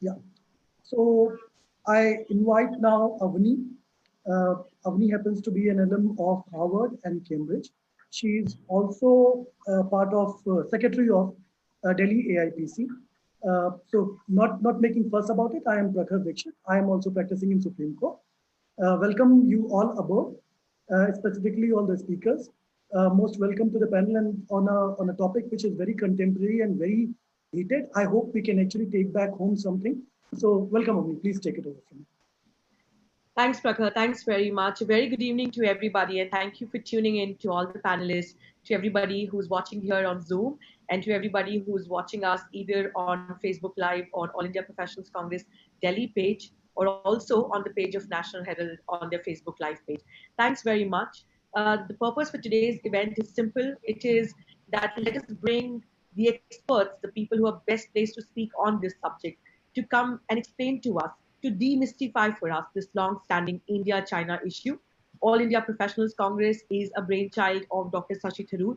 Yeah. So I invite now Avni. Avni happens to be an alum of Harvard and Cambridge. She's also part of secretary of Delhi AIPC. So not making fuss about it, I am Prakhar Dikshit. I am also practicing in Supreme Court. Welcome you all aboard, specifically all the speakers. Most welcome to the panel and on a topic which is very contemporary and very heated. I hope we can actually take back home something. So welcome, Avni. Please take it over from me. Thanks, Prakhar. Thanks very much. A very good evening to everybody, and thank you for tuning in to all the panelists, to everybody who's watching here on Zoom, and to everybody who's watching us either on Facebook Live on All India Professionals Congress Delhi page or also on the page of National Herald on their Facebook Live page. Thanks very much. The purpose for today's event is simple. It is that let us bring the experts, the people who are best placed to speak on this subject, to come and explain to us, to demystify for us this long-standing India-China issue. All India Professionals Congress is a brainchild of Dr. Sashi Tharoor,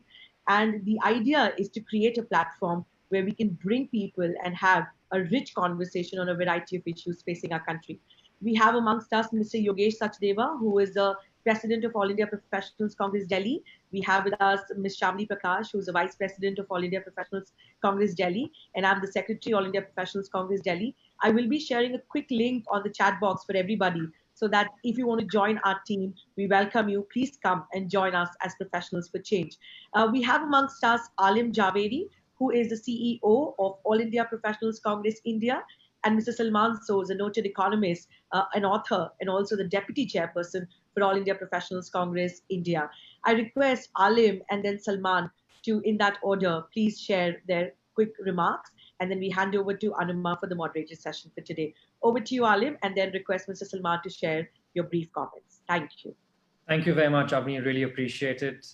and the idea is to create a platform where we can bring people and have a rich conversation on a variety of issues facing our country. We have amongst us Mr. Yogesh Sachdeva, who is the President of All India Professionals Congress Delhi. We have with us Ms. Shamli Prakash, who is the Vice President of All India Professionals Congress Delhi, and I'm the Secretary All India Professionals Congress Delhi. I will be sharing a quick link on the chat box for everybody so that if you want to join our team, we welcome you. Please come and join us as professionals for change. We have amongst us Alim Javedi, who is the CEO of All India Professionals Congress India, and Mr. Salman Soz, a noted economist, an author, and also the deputy chairperson for All India Professionals Congress India. I request Alim and then Salman to, in that order, please share their quick remarks, and then we hand over to Anuma for the moderator session for today. Over to you, Alim, and then request Mr. Salman to share your brief comments. Thank you. Thank you very much, Avni. Really appreciate it.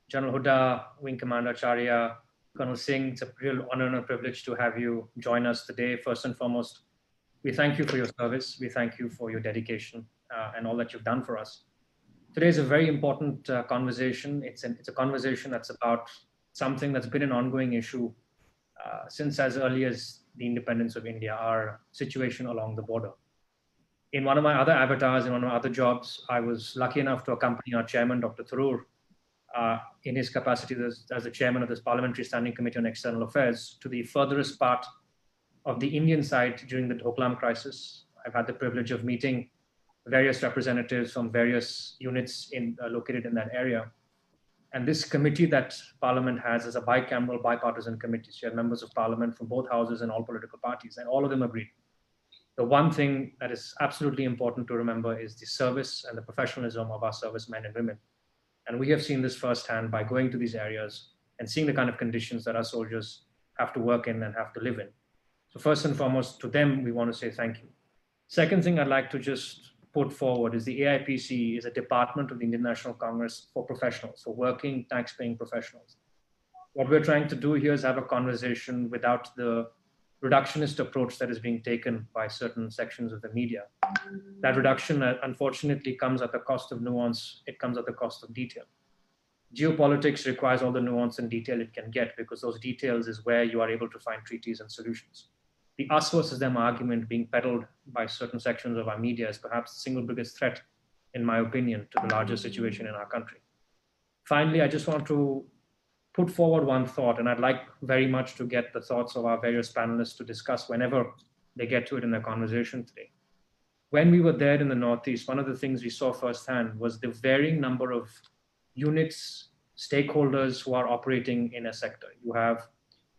General Huda, Wing Commander Acharya, Colonel Singh, it's a real honor and a privilege to have you join us today. First and foremost, we thank you for your service. We thank you for your dedication and all that you've done for us. Today is a very important conversation. It's a conversation that's about something that's been an ongoing issue since as early as the independence of India, our situation along the border. In one of my other avatars, in one of my other jobs, I was lucky enough to accompany our chairman, Dr. Tharoor, in his capacity as the chairman of this Parliamentary Standing Committee on External Affairs, to the furthest part of the Indian side during the Doklam crisis. I've had the privilege of meeting various representatives from various units located in that area. And this committee that Parliament has is a bicameral, bipartisan committee. So you have members of Parliament from both houses and all political parties, and all of them agreed. The one thing that is absolutely important to remember is the service and the professionalism of our servicemen and women. And we have seen this firsthand by going to these areas and seeing the kind of conditions that our soldiers have to work in and have to live in. So first and foremost, to them, we want to say thank you. Second thing I'd like to just put forward is the AIPC is a department of the Indian National Congress for professionals, for working, tax-paying professionals. What we're trying to do here is have a conversation without the reductionist approach that is being taken by certain sections of the media. That reduction, unfortunately, comes at the cost of nuance. It comes at the cost of detail. Geopolitics requires all the nuance and detail it can get, because those details is where you are able to find treaties and solutions. The us versus them argument being peddled by certain sections of our media is perhaps the single biggest threat, in my opinion, to the larger situation in our country. Finally, I just want to put forward one thought, and I'd like very much to get the thoughts of our various panelists to discuss whenever they get to it in their conversation today. When we were there in the Northeast, one of the things we saw firsthand was the varying number of units, stakeholders who are operating in a sector. You have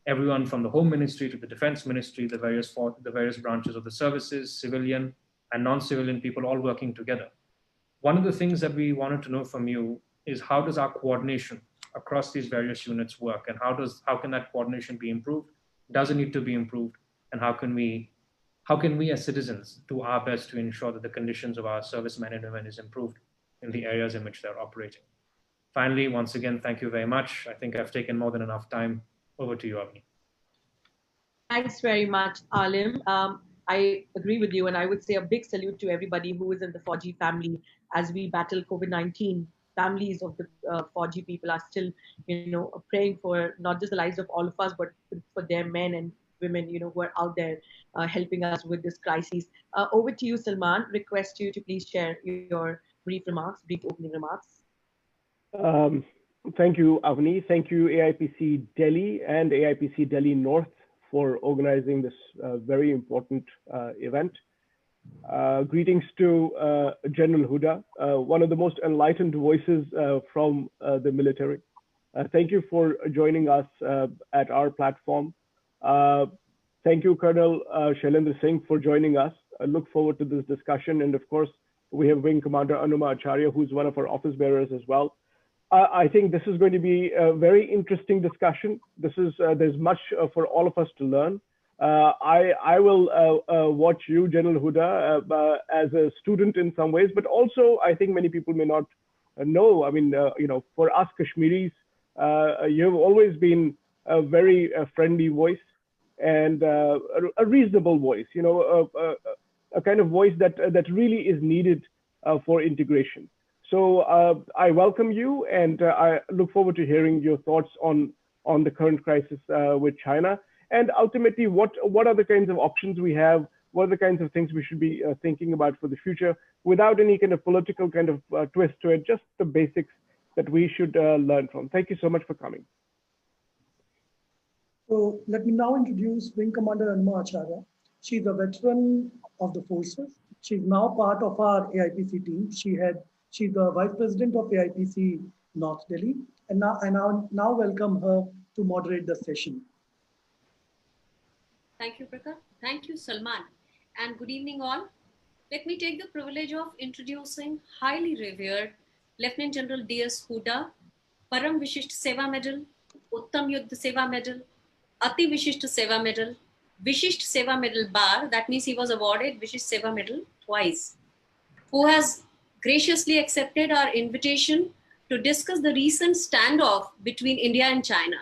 everyone from the Home Ministry to the Defense Ministry, the various branches of the services, civilian and non-civilian people all working together. One of the things that we wanted to know from you is how does our coordination across these various units work, and how can that coordination be improved? Does it need to be improved? And how can we as citizens do our best to ensure that the conditions of our servicemen and women is improved in the areas in which they're operating? Finally, once again, thank you very much. I think I've taken more than enough time. Over to you, Avni. Thanks very much, Alim. I agree with you, and I would say a big salute to everybody who is in the 4G family as we battle COVID-19. Families of the 4G people are still, praying for not just the lives of all of us, but for their men and women, who are out there helping us with this crisis. Over to you, Salman. Request you to please share your brief opening remarks. Um, Thank you, Avni. Thank you, AIPC Delhi and AIPC Delhi North for organizing this very important event. Greetings to General Huda, one of the most enlightened voices from the military. Thank you for joining us at our platform. Thank you, Colonel Shailendra Singh, for joining us. I look forward to this discussion. And of course, we have Wing Commander Anuma Acharya, who's one of our office bearers as well. I think this is going to be a very interesting discussion. There's much for all of us to learn. I will watch you, General Huda, as a student in some ways, but also I think many people may not know. I mean, for us Kashmiris, you have always been a very friendly voice and a reasonable voice. A kind of voice that really is needed for integration. So I welcome you, and I look forward to hearing your thoughts on the current crisis with China, and ultimately what are the kinds of options we have, what are the kinds of things we should be thinking about for the future, without any kind of political kind of twist to it, just the basics that we should learn from. Thank you so much for coming. So let me now introduce Wing Commander Anuma Acharya. She's a veteran of the forces. She's now part of our AIPC team. She's the Vice President of AIPC North Delhi, and I now welcome her to moderate the session. Thank you, Prakhar. Thank you, Salman. And good evening all. Let me take the privilege of introducing highly revered Lieutenant General D.S. Huda, Param Vishisht Seva Medal, Uttam Yuddha Seva Medal, Ati Vishisht Seva Medal, Vishisht Seva Medal Bar, that means he was awarded Vishisht Seva Medal twice, who has graciously accepted our invitation to discuss the recent standoff between India and China.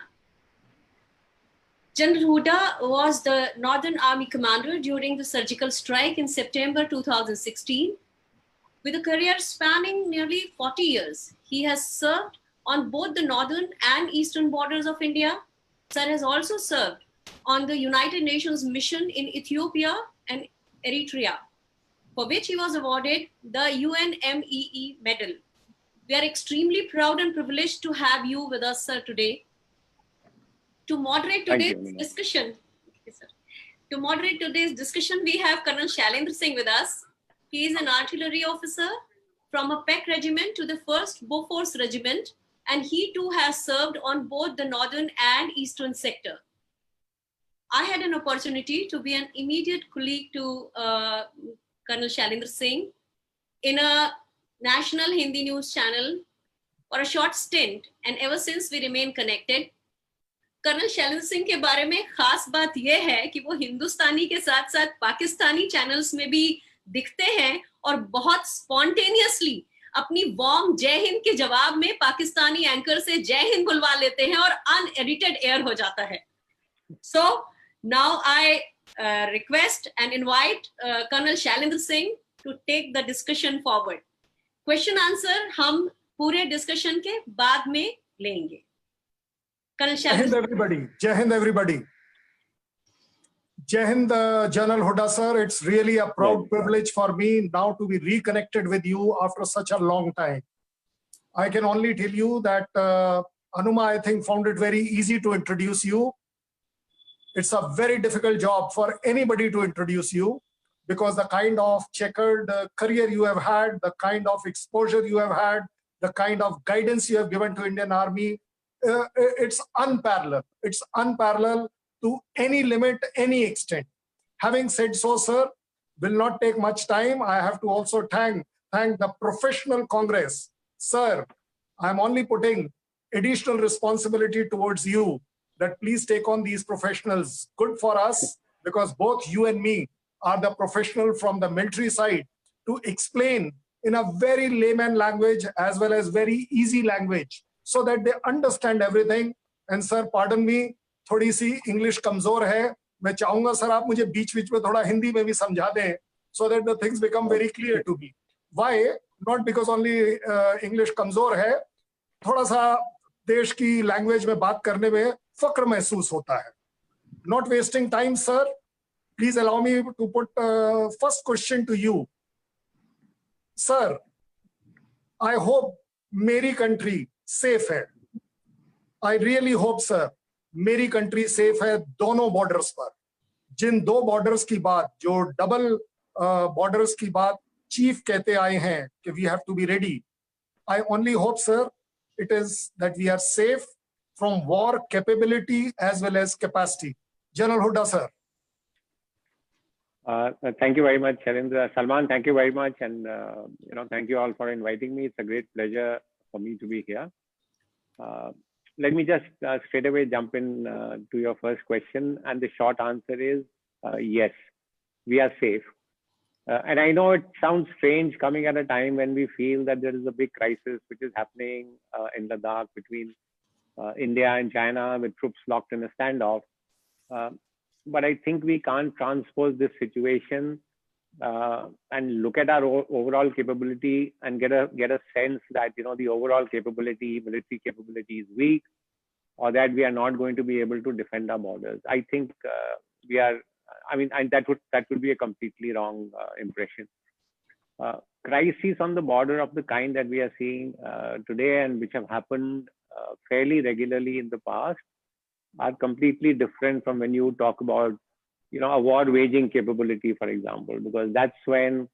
General Huda was the Northern Army commander during the surgical strike in September 2016. With a career spanning nearly 40 years, he has served on both the northern and eastern borders of India. Sir has also served on the United Nations mission in Ethiopia and Eritrea, for which he was awarded the UNMEE medal. We are extremely proud and privileged to have you with us, sir, today. To moderate today's discussion, we have Colonel Shailendra Singh with us. He is an artillery officer from a PEC regiment to the 1st Bofors regiment, and he too has served on both the northern and eastern sector. I had an opportunity to be an immediate colleague to Colonel Shailendra Singh in a national Hindi news channel for a short stint, and ever since we remain connected. Colonel Shailendra Singh के बारे में खास बात यह है कि वो हिंदुस्तानी के साथ साथ पाकिस्तानी चैनल्स में भी दिखते हैं और बहुत स्पॉन्टेनियसली अपनी वार्म जय हिंद के जवाब में पाकिस्तानी एंकर से जय हिंद बुलवा लेते हैं और अनएडिटेड एयर हो जाता है. So now I request and invite Colonel Shailendra Singh to take the discussion forward. Question answer हम पूरे डिस्कशन के बाद में लेंगे. Jai Hind everybody. Jai Hind everybody. Jai Hind, General Huda sir. It's really a proud privilege for me now to be reconnected with you after such a long time. I can only tell you that Anuma, I think, found it very easy to introduce you. It's a very difficult job for anybody to introduce you, because the kind of checkered career you have had, the kind of exposure you have had, the kind of guidance you have given to Indian Army, it's unparalleled. It's unparalleled to any limit, any extent. Having said so, sir, will not take much time. I have to also thank the Professional Congress. Sir, I'm only putting additional responsibility towards you, that please take on these professionals. Good for us, because both you and me are the professional from the military side to explain in a very layman language as well as very easy language, so that they understand everything. And sir, pardon me, थोड़ी सी English कमजोर है. मैं चाहूंगा sir आप मुझे बीच-बीच में थोड़ा हिंदी में भी समझा दें, so that the things become very clear to me. Why? Not because only English कमजोर है, थोड़ा सा देश की लैंग्वेज में बात करने में फक्र महसूस होता है. not wasting time, sir, please allow me to put first question to you. Sir, I hope मेरी country safe है. I really hope, sir, मेरी country safe है दोनों borders पर. जिन दो borders की बात, जो double borders की बात chief कहते आए हैं कि we have to be ready. I only hope, sir, it is that we are safe from war capability as well as capacity. General Hooda, sir. Thank you very much, Shailendra. Salman, thank you very much. And, thank you all for inviting me. It's a great pleasure for me to be here. Let me just straight away jump in to your first question. And the short answer is yes, we are safe. And I know it sounds strange coming at a time when we feel that there is a big crisis which is happening in Ladakh between India and China with troops locked in a standoff. But I think we can't transpose this situation and look at our overall capability and get a sense that the overall capability, military capability is weak, or that we are not going to be able to defend our borders. I think we are. I mean, and that would be a completely wrong impression. Crises on the border of the kind that we are seeing today and which have happened fairly regularly in the past are completely different from when you talk about, a war waging capability, for example, because that's when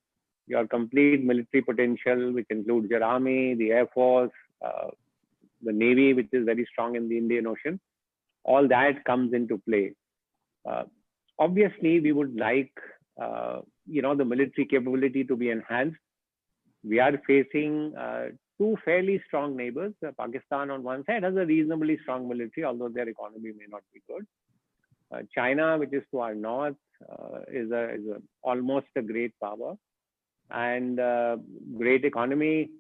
your complete military potential, which includes your army, the air force, the navy, which is very strong in the Indian Ocean, all that comes into play. Obviously, we would like, the military capability to be enhanced. We are facing two fairly strong neighbors. Pakistan on one side has a reasonably strong military, although their economy may not be good. China, which is to our north, is almost a great power and great economy.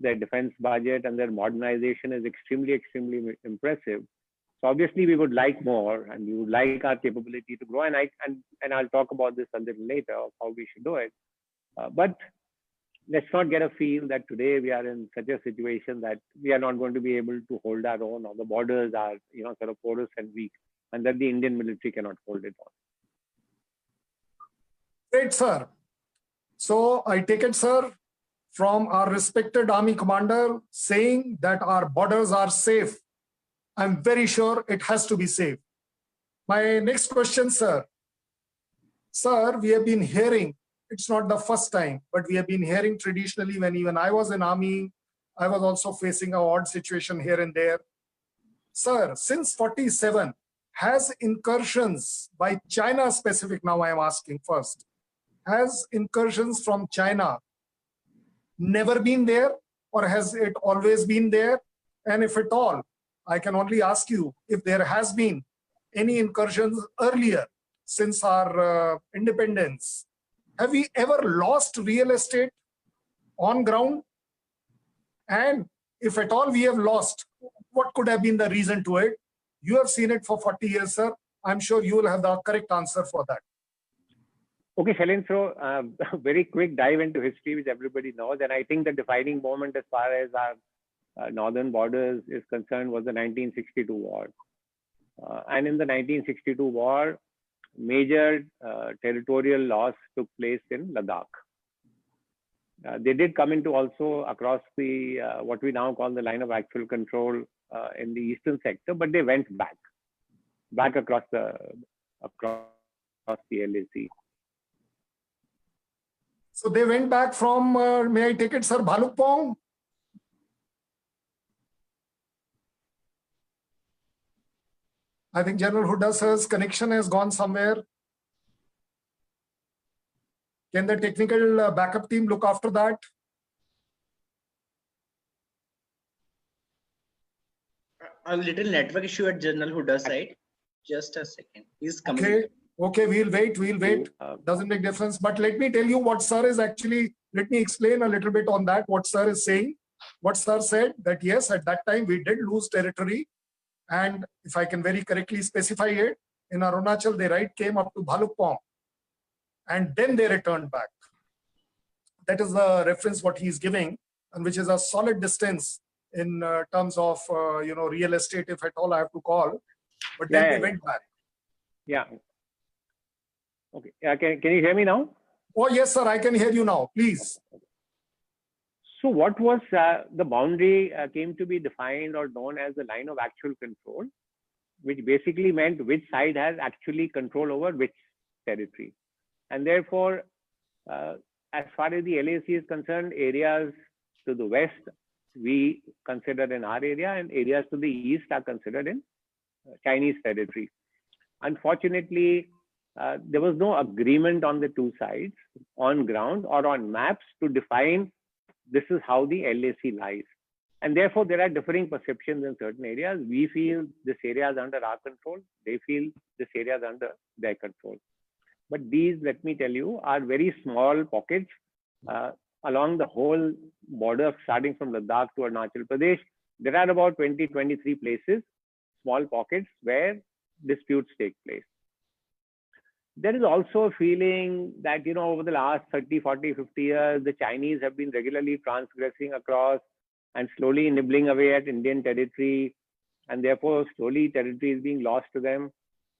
Their defense budget and their modernization is extremely, extremely impressive. So obviously, we would like more, and we would like our capability to grow. And I'll talk about this a little later of how we should do it. But let's not get a feel that today we are in such a situation that we are not going to be able to hold our own, or the borders are, sort of porous and weak, and that the Indian military cannot hold it on. Great, sir. So I take it, sir, from our respected army commander saying that our borders are safe. I'm very sure it has to be safe. My next question, sir. Sir, we have been hearing, it's not the first time, but we have been hearing traditionally when even I was in army, I was also facing an odd situation here and there. Sir, since 47, has incursions by China specific, now I am asking first, has incursions from China never been there, or has it always been there? And if at all, I can only ask you if there has been any incursions earlier since our independence. Have we ever lost real estate on ground? And if at all we have lost, what could have been the reason to it? You have seen it for 40 years, sir. I'm sure you will have the correct answer for that. Okay, Shailendra, so very quick dive into history, which everybody knows. And I think the defining moment as far as our northern borders is concerned was the 1962 war. And in the 1962 war, major territorial loss took place in Ladakh. They did come into also across the what we now call the line of actual control in the eastern sector, but they went back across the LAC. So they went back from, may I take it, sir, Bhalukpong? I think General Hooda sir's connection has gone somewhere. Can the technical backup team look after that? A little network issue at General Hooda's side. Just a second. He's coming. Okay, we'll wait. Doesn't make difference. But let me tell you what sir is actually, let me explain a little bit on that, what sir is saying. What sir said that yes, at that time we did lose territory. And if I can very correctly specify it, in Arunachal, they came up to Bhalukpong. And then they returned back. That is the reference what he is giving, and which is a solid distance in terms of, real estate, if at all I have to call. But then they went back. Yeah. Okay. Can you hear me now? Oh, yes, sir. I can hear you now. Please. So what was the boundary came to be defined or known as the line of actual control, which basically meant which side has actually control over which territory. And therefore, as far as the LAC is concerned, areas to the west, we consider in our area, and areas to the east are considered in Chinese territory. Unfortunately, there was no agreement on the two sides on ground or on maps to define this is how the LAC lies. And therefore, there are differing perceptions in certain areas. We feel this area is under our control. They feel this area is under their control. But these, let me tell you, are very small pockets along the whole border, starting from Ladakh to Arunachal Pradesh. There are about 20, 23 places, small pockets where disputes take place. There is also a feeling that, you know, over the last 30, 40, 50 years, the Chinese have been regularly transgressing across and slowly nibbling away at Indian territory, and therefore slowly territory is being lost to them.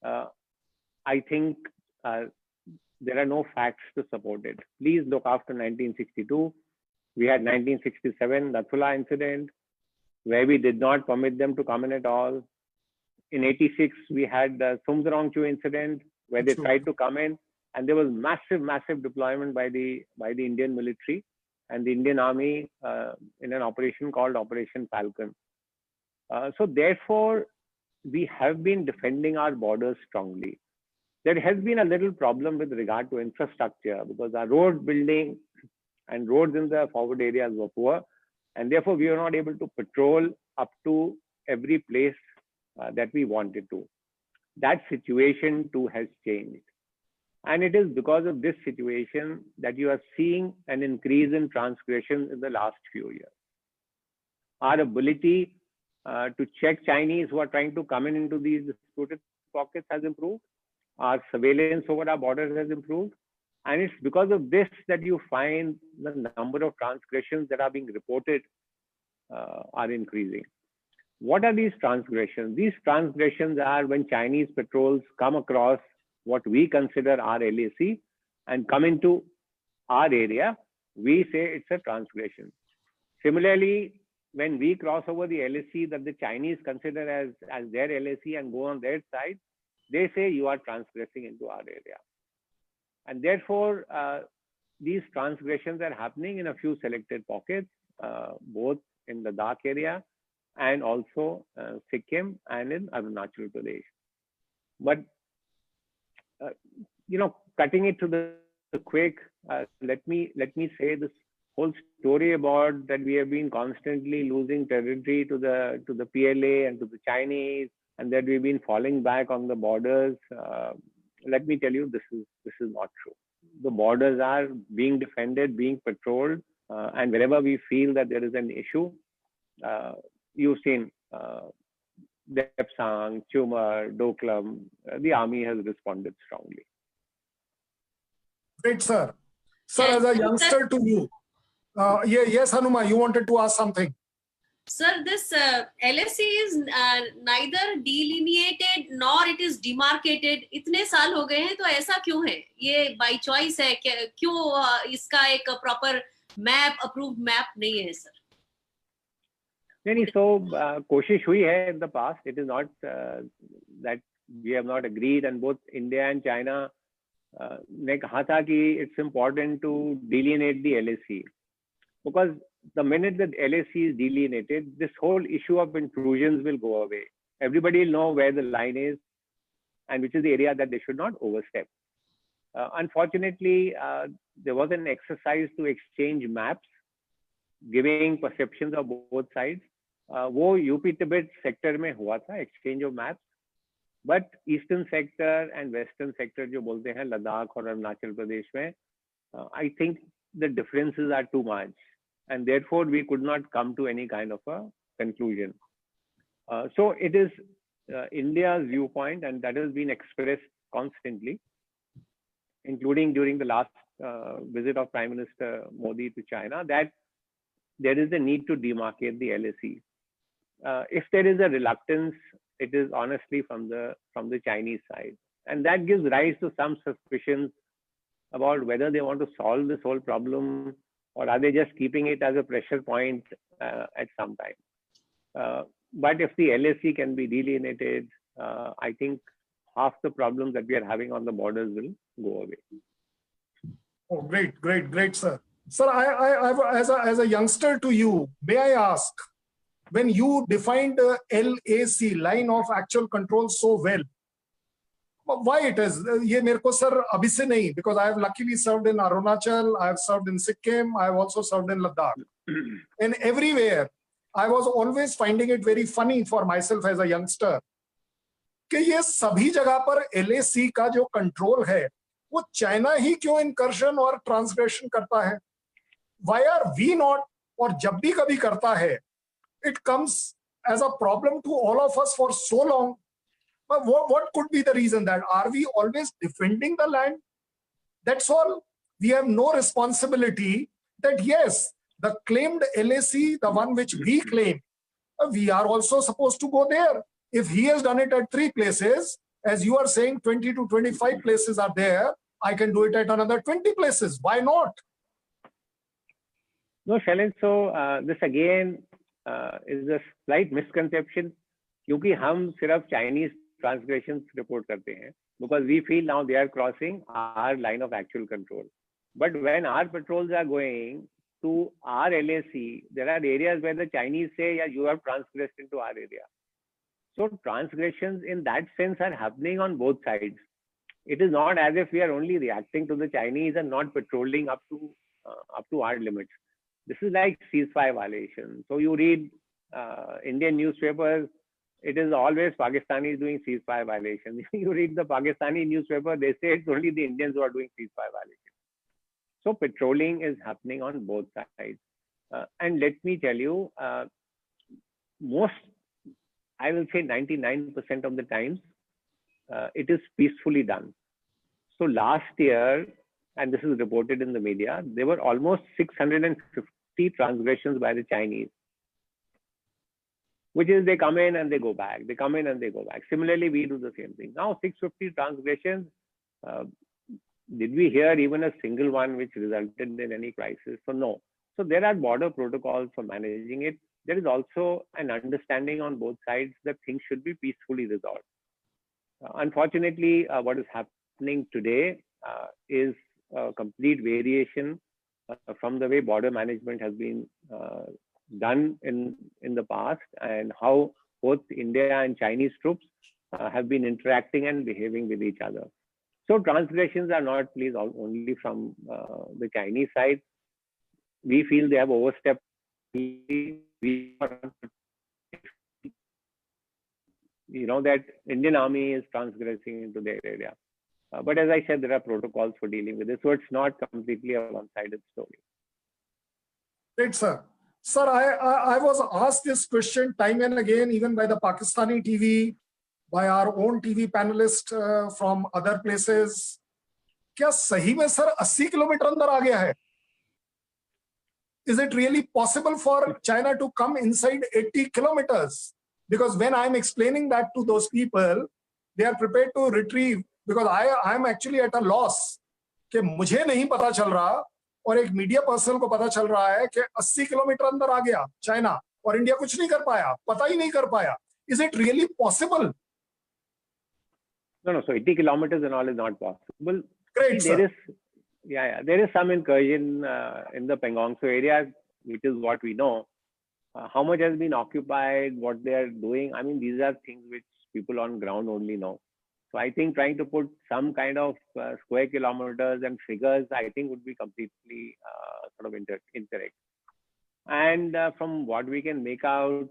I think there are no facts to support it. Please look after 1962. We had 1967 Nathula incident, where we did not permit them to come in at all. In 86, we had the Sumdrongchu incident, where they tried to come in, and there was massive deployment by the Indian military and the Indian Army in an operation called Operation Falcon. So therefore, we have been defending our borders strongly. There has been a little problem with regard to infrastructure, because our road building and roads in the forward areas were poor, and therefore we were not able to patrol up to every place that we wanted to. That situation too has changed. And it is because of this situation that you are seeing an increase in transgression in the last few years. Our ability to check Chinese who are trying to come into these disputed pockets has improved. Our surveillance over our borders has improved. And it's because of this that you find the number of transgressions that are being reported are increasing. What are these transgressions? These transgressions are when Chinese patrols come across what we consider our LAC and come into our area, we say it's a transgression. Similarly, when we cross over the LAC that the Chinese consider as their LAC and go on their side, they say you are transgressing into our area. And therefore, these transgressions are happening in a few selected pockets, both in the Ladakh area and also Sikkim and in Arunachal Pradesh. But, you know, cutting it to the quick, let me say this whole story about that we have been constantly losing territory to the PLA and to the Chinese, and that we've been falling back on the borders. Let me tell you, this is not true. The borders are being defended, being patrolled, and wherever we feel that there is an issue, you've seen Depsang, Chumar, Doklam, the army has responded strongly. Great, sir. Sir, as a youngster to you, yes, Hanuma, you wanted to ask something. Sir, this LAC is neither delineated nor it is demarcated. इतने साल हो गए हैं, तो ऐसा क्यों है? ये by choice है, क्यों इसका एक proper map, approved map नहीं है, sir? नहीं, so कोशिश हुई है in the past. It is not that we have not agreed, and both India and China ने कहा था कि it's important to delineate the LAC, because the minute that LAC is delineated, this whole issue of intrusions will go away. Everybody will know where the line is and which is the area that they should not overstep. Unfortunately, there was an exercise to exchange maps, giving perceptions of both sides. वो UP Tibet sector में हुआ था exchange of maps, but eastern sector and western sector जो बोलते हैं लद्दाख और अरुणाचल प्रदेश में, I think the differences are too much, and therefore we could not come to any kind of a conclusion. So it is India's viewpoint, and that has been expressed constantly, including during the last visit of Prime Minister Modi to China, that there is a need to demarcate the LAC. If there is a reluctance, it is honestly from the Chinese side. And that gives rise to some suspicions about whether they want to solve this whole problem or are they just keeping it as a pressure point at some time. But if the LAC can be delineated, I think half the problems that we are having on the borders will go away. Oh, great, sir. Sir, as a youngster to you, may I ask, when you defined LAC, line of actual control, so well, why it is? Ye mere ko sir abhi se nahi, because I have luckily served in Arunachal, I have served in Sikkim, I have also served in Ladakh. And everywhere, I was always finding it very funny for myself as a youngster कि ये सभी जगह पर LAC का जो control है वो China ही क्यों इनकर्शन और ट्रांसग्रेशन करता है? Why are we not? और जब भी कभी करता है, it comes as a problem to all of us for so long. But what could be the reason? That are we always defending the land? That's all. We have no responsibility that yes, the claimed LAC, the one which we claim, we are also supposed to go there. If he has done it at 3 places, as you are saying, 20 to 25 places are there, I can do it at another 20 places. Why not? No, Shailendra, so this again is a slight misconception क्योंकि हम सिर्फ Chinese transgressions report करते हैं because we feel now they are crossing our line of actual control. But when our patrols are going to our LAC, there are areas where the Chinese say, yeah, you have transgressed into our area. So transgressions in that sense are happening on both sides. It is not as if we are only reacting to the Chinese and not patrolling up to our limits. This is like ceasefire violation. So you read Indian newspapers, it is always Pakistani doing ceasefire violation. You read the Pakistani newspaper, they say it's only the Indians who are doing ceasefire violation. So patrolling is happening on both sides. And let me tell you, I will say 99% of the times, it is peacefully done. So last year, and this is reported in the media, there were almost 650 transgressions by the Chinese, which is they come in and they go back. They come in and they go back. Similarly, we do the same thing. Now, 650 transgressions, did we hear even a single one which resulted in any crisis? So no. So there are border protocols for managing it. There is also an understanding on both sides that things should be peacefully resolved. Unfortunately, what is happening today is a complete variation from the way border management has been done in the past and how both India and Chinese troops have been interacting and behaving with each other. So transgressions are not please only from the Chinese side. We feel they have overstepped. You know that Indian Army is transgressing into their area. But as I said, there are protocols for dealing with this. So it's not completely a one-sided story. Great, sir. Sir, I was asked this question time and again, even by the Pakistani TV, by our own TV panelists from other places. क्या सही में sir 80 kilometre अंदर आ गया है? Is it really possible for China to come inside 80 kilometers? Because when I'm explaining that to those people, they are prepared to retrieve, because I am actually at a loss कि मुझे नहीं पता चल रहा और एक मीडिया पर्सन को पता चल रहा है कि 80 किलोमीटर अंदर आ गया चाइना और इंडिया कुछ नहीं कर पाया, पता ही नहीं कर पाया. Is it really possible? No, so 80 kilometers and all is not possible. Great, there is some incursion in the Pangong Tso area, which is what we know. How much has been occupied, what they are doing, I mean, these are things which people on ground only know. So I think trying to put some kind of square kilometers and figures, I think would be completely sort of incorrect. And from what we can make out,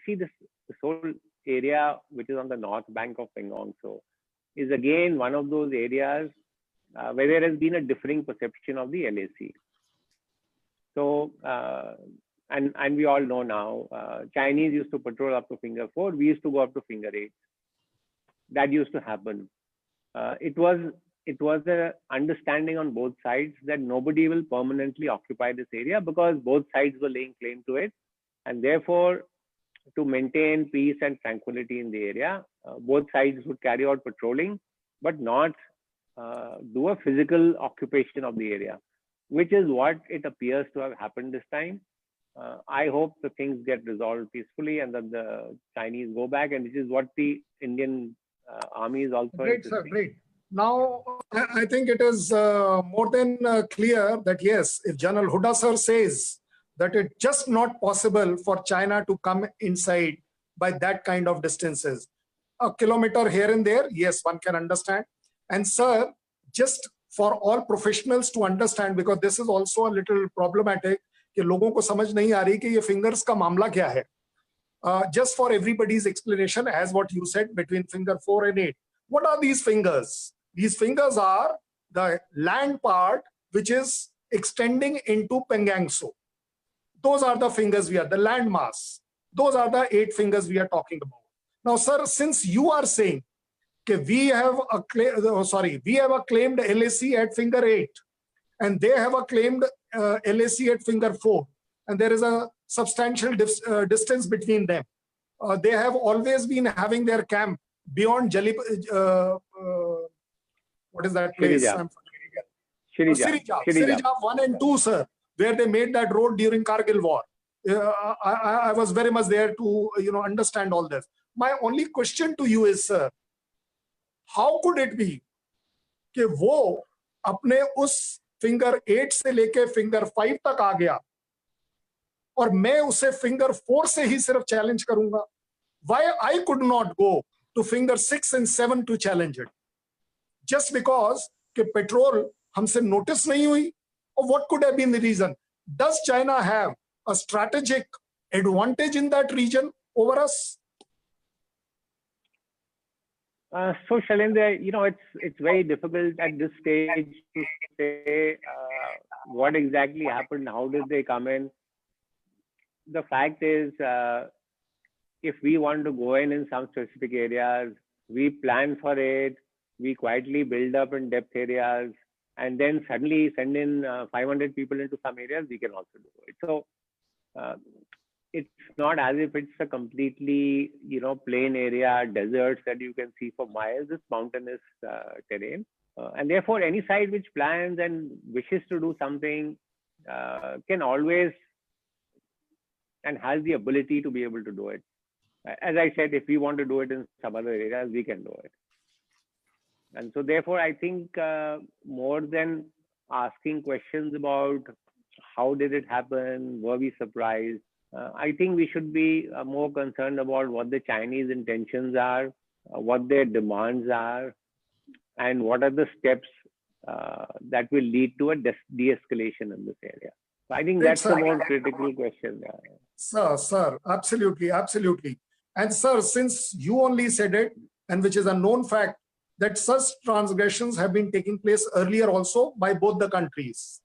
see this whole area which is on the north bank of Pangong Tso is again one of those areas where there has been a differing perception of the LAC. So, and we all know now, Chinese used to patrol up to finger 4, we used to go up to finger 8. That used to happen. It was an understanding on both sides that nobody will permanently occupy this area because both sides were laying claim to it. And therefore, to maintain peace and tranquility in the area, both sides would carry out patrolling but not do a physical occupation of the area, which is what it appears to have happened this time. I hope the things get resolved peacefully and that the Chinese go back, and this is what the Indian army is also. Great, sir, great. Now, I think it is more than clear that yes, if General Huda sir says that it's just not possible for China to come inside by that kind of distances, a kilometer here and there, yes, one can understand. And sir, just for all professionals to understand, because this is also a little problematic, कि लोगों को समझ नहीं आ रही कि ये fingers का मामला क्या है. Just for everybody's explanation, as what you said, between finger 4 and 8, what are these fingers? These fingers are the land part which is extending into Pengangso. Those are the fingers we are, the land mass. Those are the 8 fingers we are talking about. Now, sir, since you are saying that we have a claimed LAC at finger 8, and they have a claimed LAC at finger 4, and there is a substantial distance between them. They have always been having their camp beyond what is that place? Sirija 1 and 2, sir, where they made that road during Kargil war. I was very much there to understand all this. My only question to you is, sir, how could it be कि वो अपने उस finger 8 से लेके finger 5 तक आ गया और मैं उसे finger 4 से ही सिर्फ challenge करूंगा? Why I could not go to finger 6 and 7 to challenge it? Just because कि petrol हमसे notice नहीं हुई? Or what could have been the reason? Does China have a strategic advantage in that region over us? So Shailendra, it's very difficult at this stage to say what exactly happened. How did they come in? The fact is, if we want to go in some specific areas, we plan for it, we quietly build up in depth areas, and then suddenly send in 500 people into some areas, we can also do it. So it's not as if it's a completely, plain area, deserts that you can see for miles. It's mountainous terrain. And therefore, any side which plans and wishes to do something can always and has the ability to be able to do it. As I said, if we want to do it in some other areas, we can do it. And so therefore, I think more than asking questions about how did it happen, were we surprised, I think we should be more concerned about what the Chinese intentions are, what their demands are, and what are the steps that will lead to a de-escalation in this area. So I think that's the more critical question. Sir, absolutely, absolutely. And sir, since you only said it, and which is a known fact, that such transgressions have been taking place earlier also by both the countries.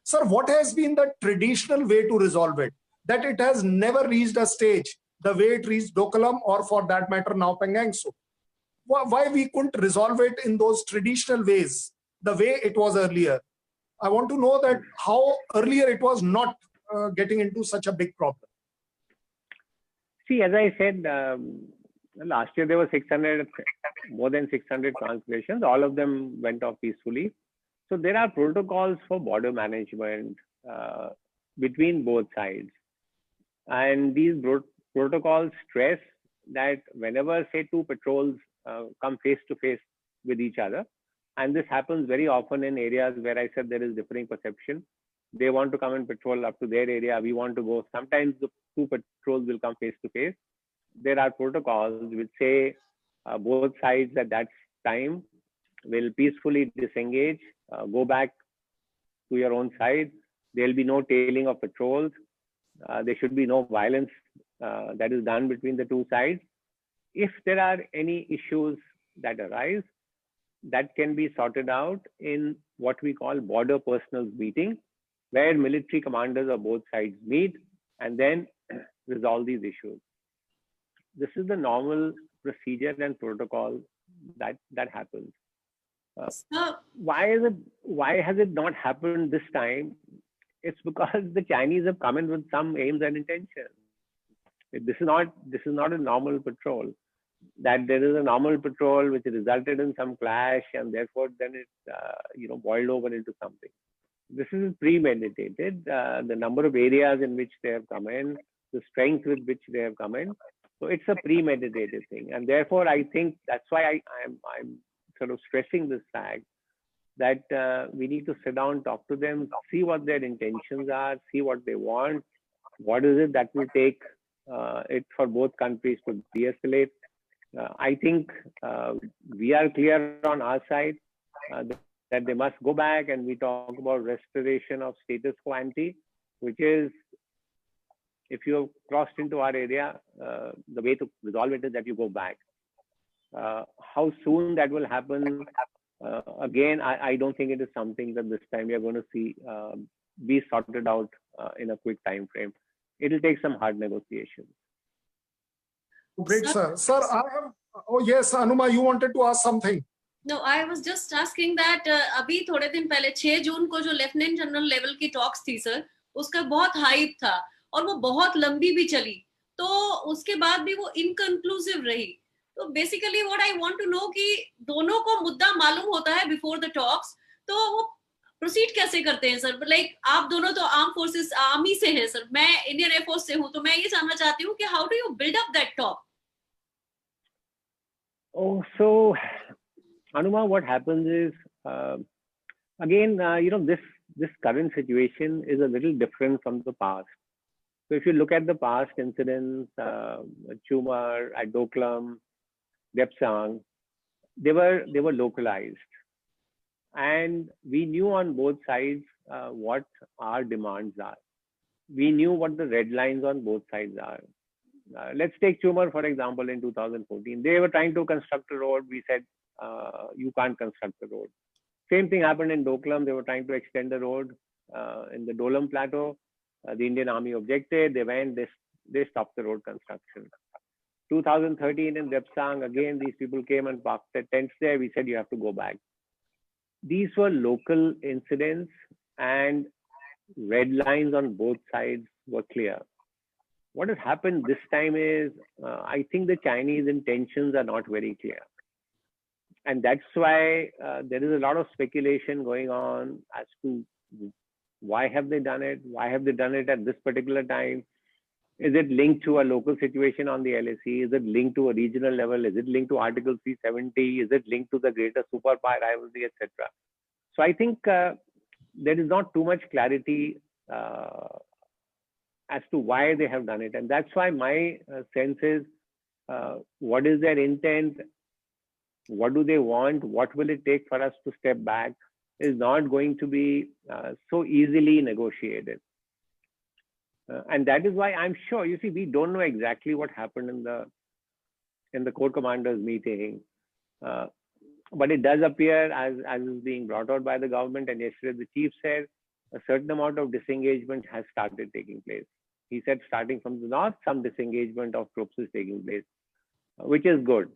Sir, what has been the traditional way to resolve it? That it has never reached a stage the way it reached Doklam, or for that matter now Pengangso. Why we couldn't resolve it in those traditional ways, the way it was earlier? I want to know that how earlier it was not getting into such a big problem. See, as I said, last year there were more than 600 transgressions. All of them went off peacefully. So there are protocols for border management between both sides. And these protocols stress that whenever, say, 2 patrols come face to face with each other, and this happens very often in areas where I said there is differing perception. They want to come and patrol up to their area. We want to go. Sometimes the 2 patrols will come face to face. There are protocols which say both sides at that time will peacefully disengage, go back to your own side. There'll be no tailing of patrols. There should be no violence that is done between the 2 sides. If there are any issues that arise, that can be sorted out in what we call border personals meeting, where military commanders of both sides meet and then resolve these issues. This is the normal procedure and protocol that happens. Why has it not happened this time? It's because the Chinese have come in with some aims and intentions. This is not a normal patrol. that there is a normal patrol which resulted in some clash, and therefore then it boiled over into something. This is premeditated. The number of areas in which they have come in, the strength with which they have come in. So it's a premeditated thing, and therefore I think that's why I'm sort of stressing this fact that we need to sit down, talk to them, see what their intentions are, see what they want, what is it that will take it for both countries to de-escalate. I think we are clear on our side that they must go back, and we talk about restoration of status quo ante, which is, if you have crossed into our area, the way to resolve it is that you go back. How soon that will happen, again, I don't think it is something that this time we are going to see be sorted out in a quick time frame. It will take some hard negotiations. Great, sir. Sir, I have, oh yes, Anuma, you wanted to ask something. No, I was just asking that अभी थोड़े दिन पहले 6 जून को जो lieutenant general level की talks थी sir, उसका बहुत हाइप था और वो बहुत लंबी भी चली, तो उसके बाद भी वो इनकंक्लूसिव रही. तो basically what I want to know कि दोनों को मुद्दा मालूम होता है बिफोर द टॉक्स, तो वो प्रोसीड कैसे करते हैं सर? लाइक आप दोनों तो आर्म फोर्सेस आर्मी से हैं सर, मैं इंडियन एयरफोर्स से हूं, तो मैं ये जानना चाहती हूँ कि how do you build up that talk? Oh, so Anuma, what happens is, again, this current situation is a little different from the past. So if you look at the past incidents, Chumar, at Doklam, Depsang, they were localized, and we knew on both sides what our demands are. We knew what the red lines on both sides are. Let's take Chumar, for example, in 2014. They were trying to construct a road. We said, you can't construct the road. Same thing happened in Doklam. They were trying to extend the road in the Dolam Plateau. The Indian Army objected. They went, they stopped the road construction. 2013 in Depsang, again, these people came and parked their tents there. We said, you have to go back. These were local incidents, and red lines on both sides were clear. What has happened this time is, I think the Chinese intentions are not very clear. And that's why there is a lot of speculation going on as to why have they done it? Why have they done it at this particular time? Is it linked to a local situation on the LAC? Is it linked to a regional level? Is it linked to Article 370? Is it linked to the greater superpower rivalry, etc.? So I think there is not too much clarity as to why they have done it. And that's why my sense is, what is their intent? What do they want? What will it take for us to step back? Is not going to be so easily negotiated. And that is why I'm sure, you see, we don't know exactly what happened in the Corps Commanders meeting. But it does appear, as is being brought out by the government, and yesterday the chief said, a certain amount of disengagement has started taking place. He said, starting from the north, some disengagement of troops is taking place, which is good.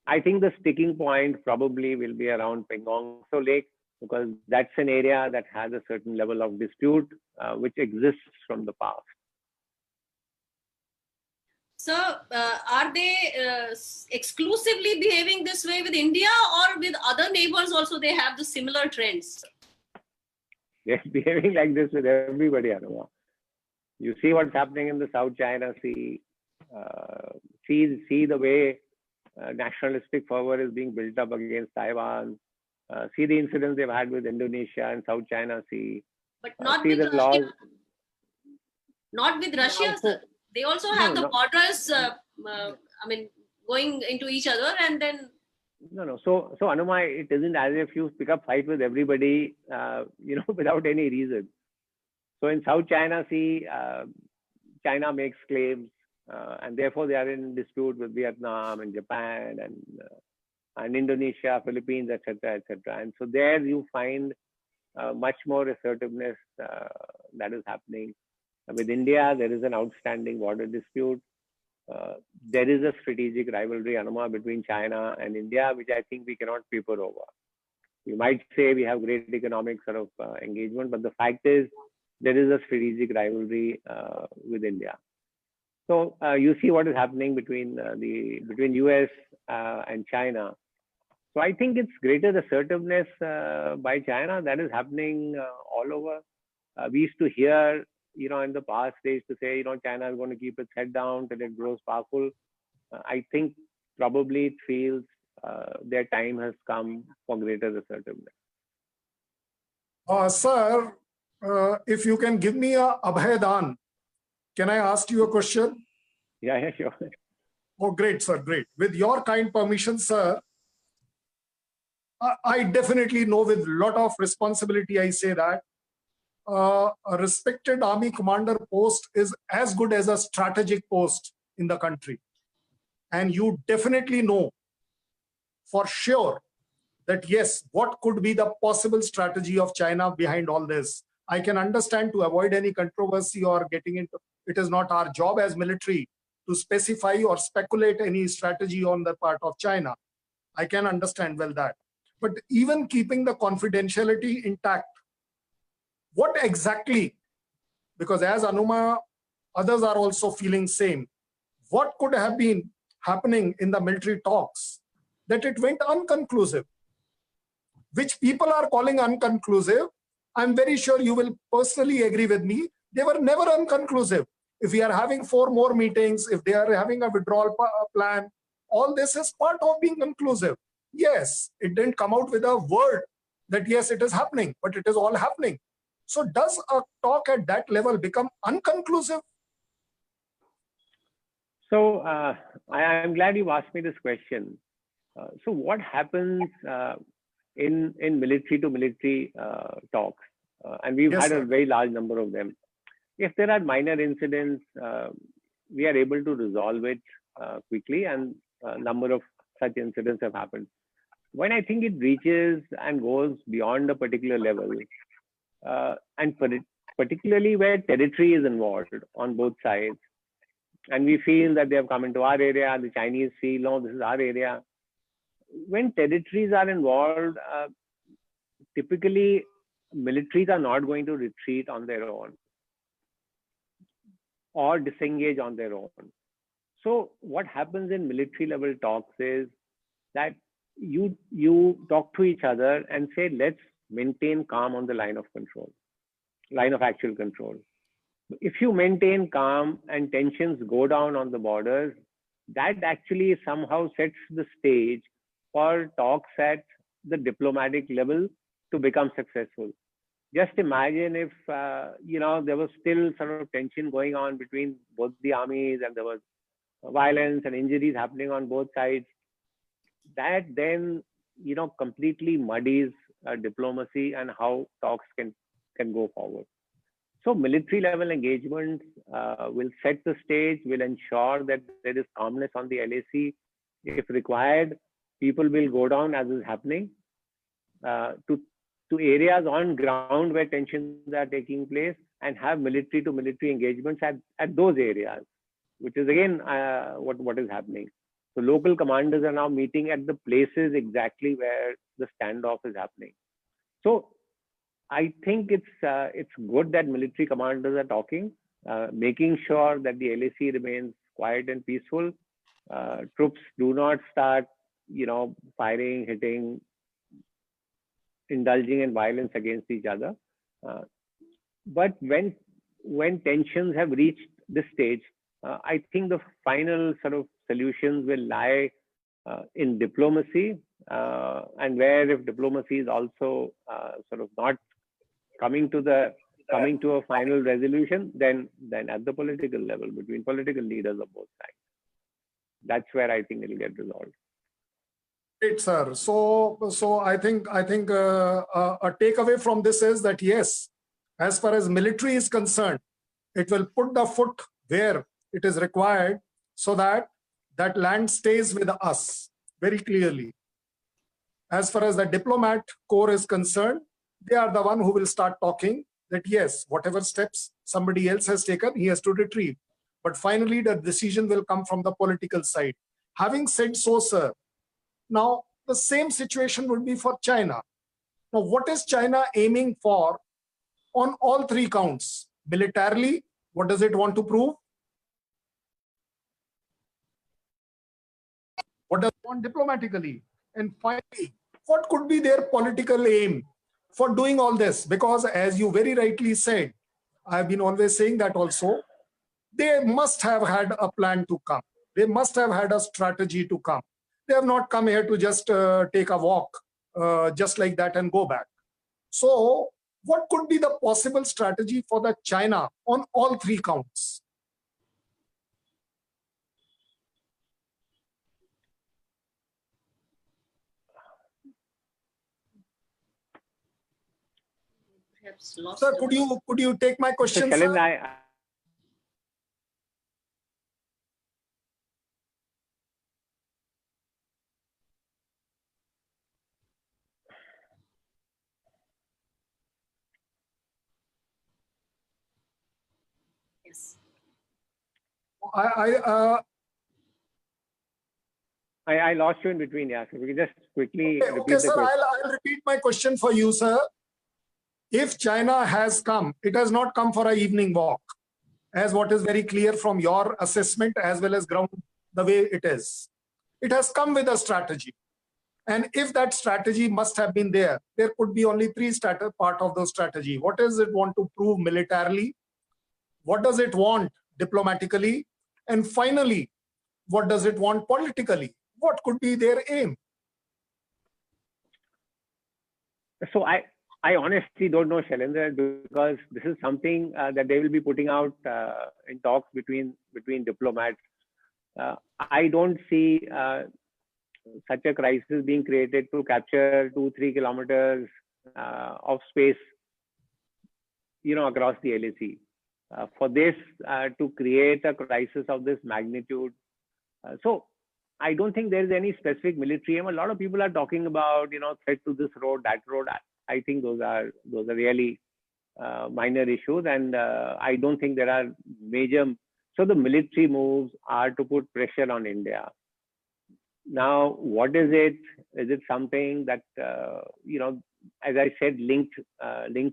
I think the sticking point probably will be around Pengong Tso Lake, because that's an area that has a certain level of dispute which exists from the past. So, are they exclusively behaving this way with India, or with other neighbors also they have the similar trends? They're behaving like this with everybody, Anuma. You see what's happening in the South China Sea. See the way nationalistic fervor is being built up against Taiwan. See the incidents they've had with Indonesia and South China Sea. But not see with the Russia. laws. Not with Russia, sir. They also have the borders, I mean, going into each other, and then... No. So Anuma, it isn't as if you pick up fight with everybody, without any reason. So in South China Sea, China makes claims, and therefore they are in dispute with Vietnam and Japan and Indonesia, Philippines, etc., etc. And so there you find much more assertiveness that is happening. With India, there is an outstanding border dispute. There is a strategic rivalry, Anuma, between China and India, which I think we cannot paper over. You might say we have great economic sort of engagement, but the fact is there is a strategic rivalry with India. So you see what is happening between between US and China. So I think it's greater assertiveness by China that is happening all over. We used to hear, in the past days to say, China is going to keep its head down till it grows powerful. I think probably it feels their time has come for greater assertiveness. Sir, if you can give me a Abhay Dan, can I ask you a question? Yeah, sure. Oh, great, sir, great. With your kind permission, sir, I definitely know with a lot of responsibility, I say that a respected army commander post is as good as a strategic post in the country. And you definitely know for sure that yes, what could be the possible strategy of China behind all this? I can understand to avoid any controversy or getting into, it is not our job as military to specify or speculate any strategy on the part of China. I can understand well that. But even keeping the confidentiality intact, what exactly, because as Anuma, others are also feeling same, what could have been happening in the military talks that it went unconclusive, which people are calling unconclusive. I'm very sure you will personally agree with me. They were never unconclusive. If we are having 4 more meetings, if they are having a withdrawal plan, all this is part of being conclusive. Yes, it didn't come out with a word that yes, it is happening, but it is all happening. So does a talk at that level become unconclusive? So I am glad you asked me this question. So what happens in military to military talks? And we've Yes, had sir. a very large number of them. If there are minor incidents, we are able to resolve it quickly, and a number of such incidents have happened. When I think it reaches and goes beyond a particular level, and particularly where territory is involved on both sides, and we feel that they have come into our area, the Chinese feel, no, this is our area. When territories are involved, typically militaries are not going to retreat on their own or disengage on their own. So what happens in military level talks is that you talk to each other and say, let's maintain calm on the line of control, line of actual control. If you maintain calm and tensions go down on the borders, that actually somehow sets the stage for talks at the diplomatic level to become successful. Just imagine if there was still sort of tension going on between both the armies, and there was violence and injuries happening on both sides. That then completely muddies diplomacy and how talks can go forward. So military level engagements will set the stage, will ensure that there is calmness on the LAC. If required, people will go down, as is happening, to areas on ground where tensions are taking place, and have military to military engagements at those areas, which is again what is happening. So local commanders are now meeting at the places exactly where the standoff is happening. So I think it's good that military commanders are talking, making sure that the LAC remains quiet and peaceful. Troops do not start, firing, hitting, indulging in violence against each other. But when tensions have reached this stage, I think the final sort of solutions will lie in diplomacy, and where if diplomacy is also sort of not coming to a final resolution, then at the political level, between political leaders of both sides, that's where I think it'll get resolved. Great, sir. So I think a takeaway from this is that yes, as far as military is concerned, it will put the foot where it is required so that that land stays with us very clearly. As far as the diplomat corps is concerned, they are the one who will start talking that yes, whatever steps somebody else has taken, he has to retrieve. But finally, the decision will come from the political side. Having said so, sir, now the same situation would be for China. Now, what is China aiming for on all 3 counts? Militarily, what does it want to prove? What does it want diplomatically? And finally, what could be their political aim for doing all this? Because as you very rightly said, I've been always saying that also, they must have had a plan to come. They must have had a strategy to come. They have not come here to just take a walk just like that and go back. So what could be the possible strategy for the China on all three counts? Perhaps lost Sir, the- could you take my question, Shailendra, sir? Yes. I lost you in between. Yeah, so we can just quickly Okay, repeat the sir, question. I'll repeat my question for you, sir. If China has come, it has not come for an evening walk, as what is very clear from your assessment as well as ground, the way it is. It has come with a strategy. And if that strategy must have been there, there could be only three part of the strategy. What does it want to prove militarily? What does it want diplomatically? And finally, what does it want politically? What could be their aim? So I honestly don't know, Shailendra, because this is something that they will be putting out in talks between diplomats. I don't see such a crisis being created to capture 2-3 kilometers of space, across the LAC. For this to create a crisis of this magnitude, so I don't think there is any specific military aim. A lot of people are talking about, threat to this road, that road. I think those are really minor issues, and I don't think there are major. So the military moves are to put pressure on India. Now, what is it? Is it something that as I said, linked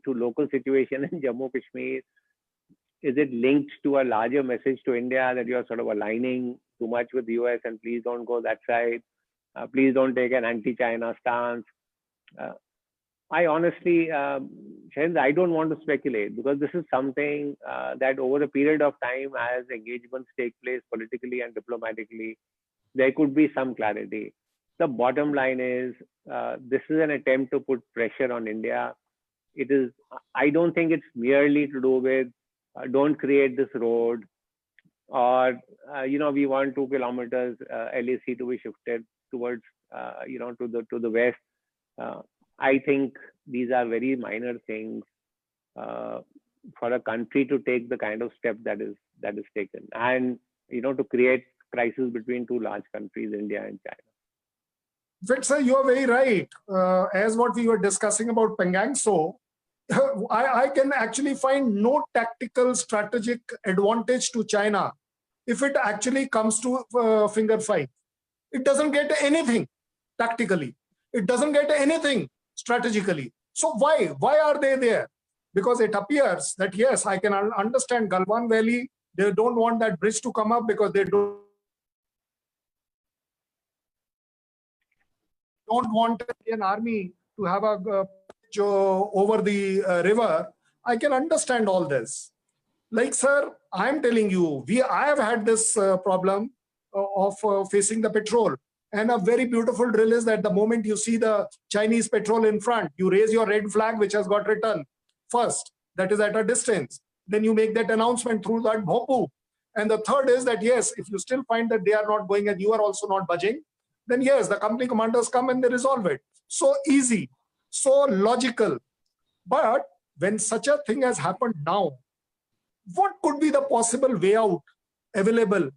to local situation in Jammu Kashmir? Is it linked to a larger message to India that you are sort of aligning too much with the US and please don't go that side? Please don't take an anti-China stance. I honestly, Shailendra, I don't want to speculate, because this is something that over a period of time, as engagements take place politically and diplomatically, there could be some clarity. The bottom line is, this is an attempt to put pressure on India. It is. I don't think it's merely to do with don't create this road, or we want 2 kilometers LAC to be shifted towards to the west. I think these are very minor things for a country to take the kind of step that is taken, and to create crisis between two large countries, India and China. In fact, sir, you are very right. As what we were discussing about Pengang, so I can actually find no tactical strategic advantage to China if it actually comes to finger fight. It doesn't get anything tactically. It doesn't get anything strategically. So why are they there? Because it appears that, yes, I can understand Galwan Valley, they don't want that bridge to come up because they don't want an army to have a bridge over the river. I can understand all this. Like, sir, I'm telling you, I have had this problem of facing the patrol. And a very beautiful drill is that the moment you see the Chinese patrol in front, you raise your red flag, which has got written first, that is at a distance. Then you make that announcement through that bhopu. And the third is that, yes, if you still find that they are not going and you are also not budging, then yes, the company commanders come and they resolve it. So easy, so logical. But when such a thing has happened now, what could be the possible way out available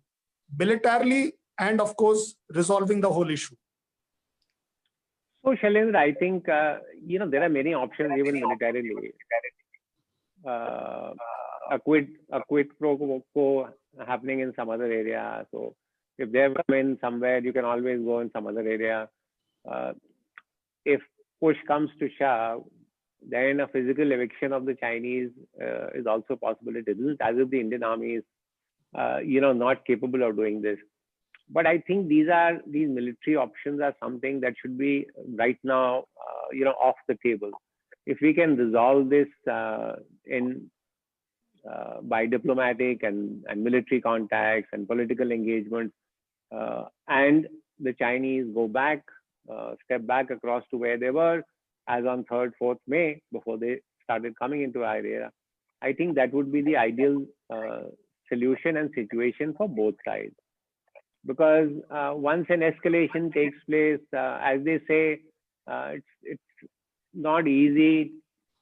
militarily and, of course, resolving the whole issue? So, Shailendra, I think, there are many options even militarily. A quid pro quo happening in some other area. So, if they have come in somewhere, you can always go in some other area. If push comes to shove, then a physical eviction of the Chinese is also possible. It isn't as if the Indian army is, not capable of doing this. But I think these military options are something that should be right now, off the table. If we can resolve this by diplomatic and military contacts and political engagements, and the Chinese go back, step back across to where they were as on 3rd, 4th May, before they started coming into our area, I think that would be the ideal solution and situation for both sides. Because once an escalation takes place, as they say, it's not easy,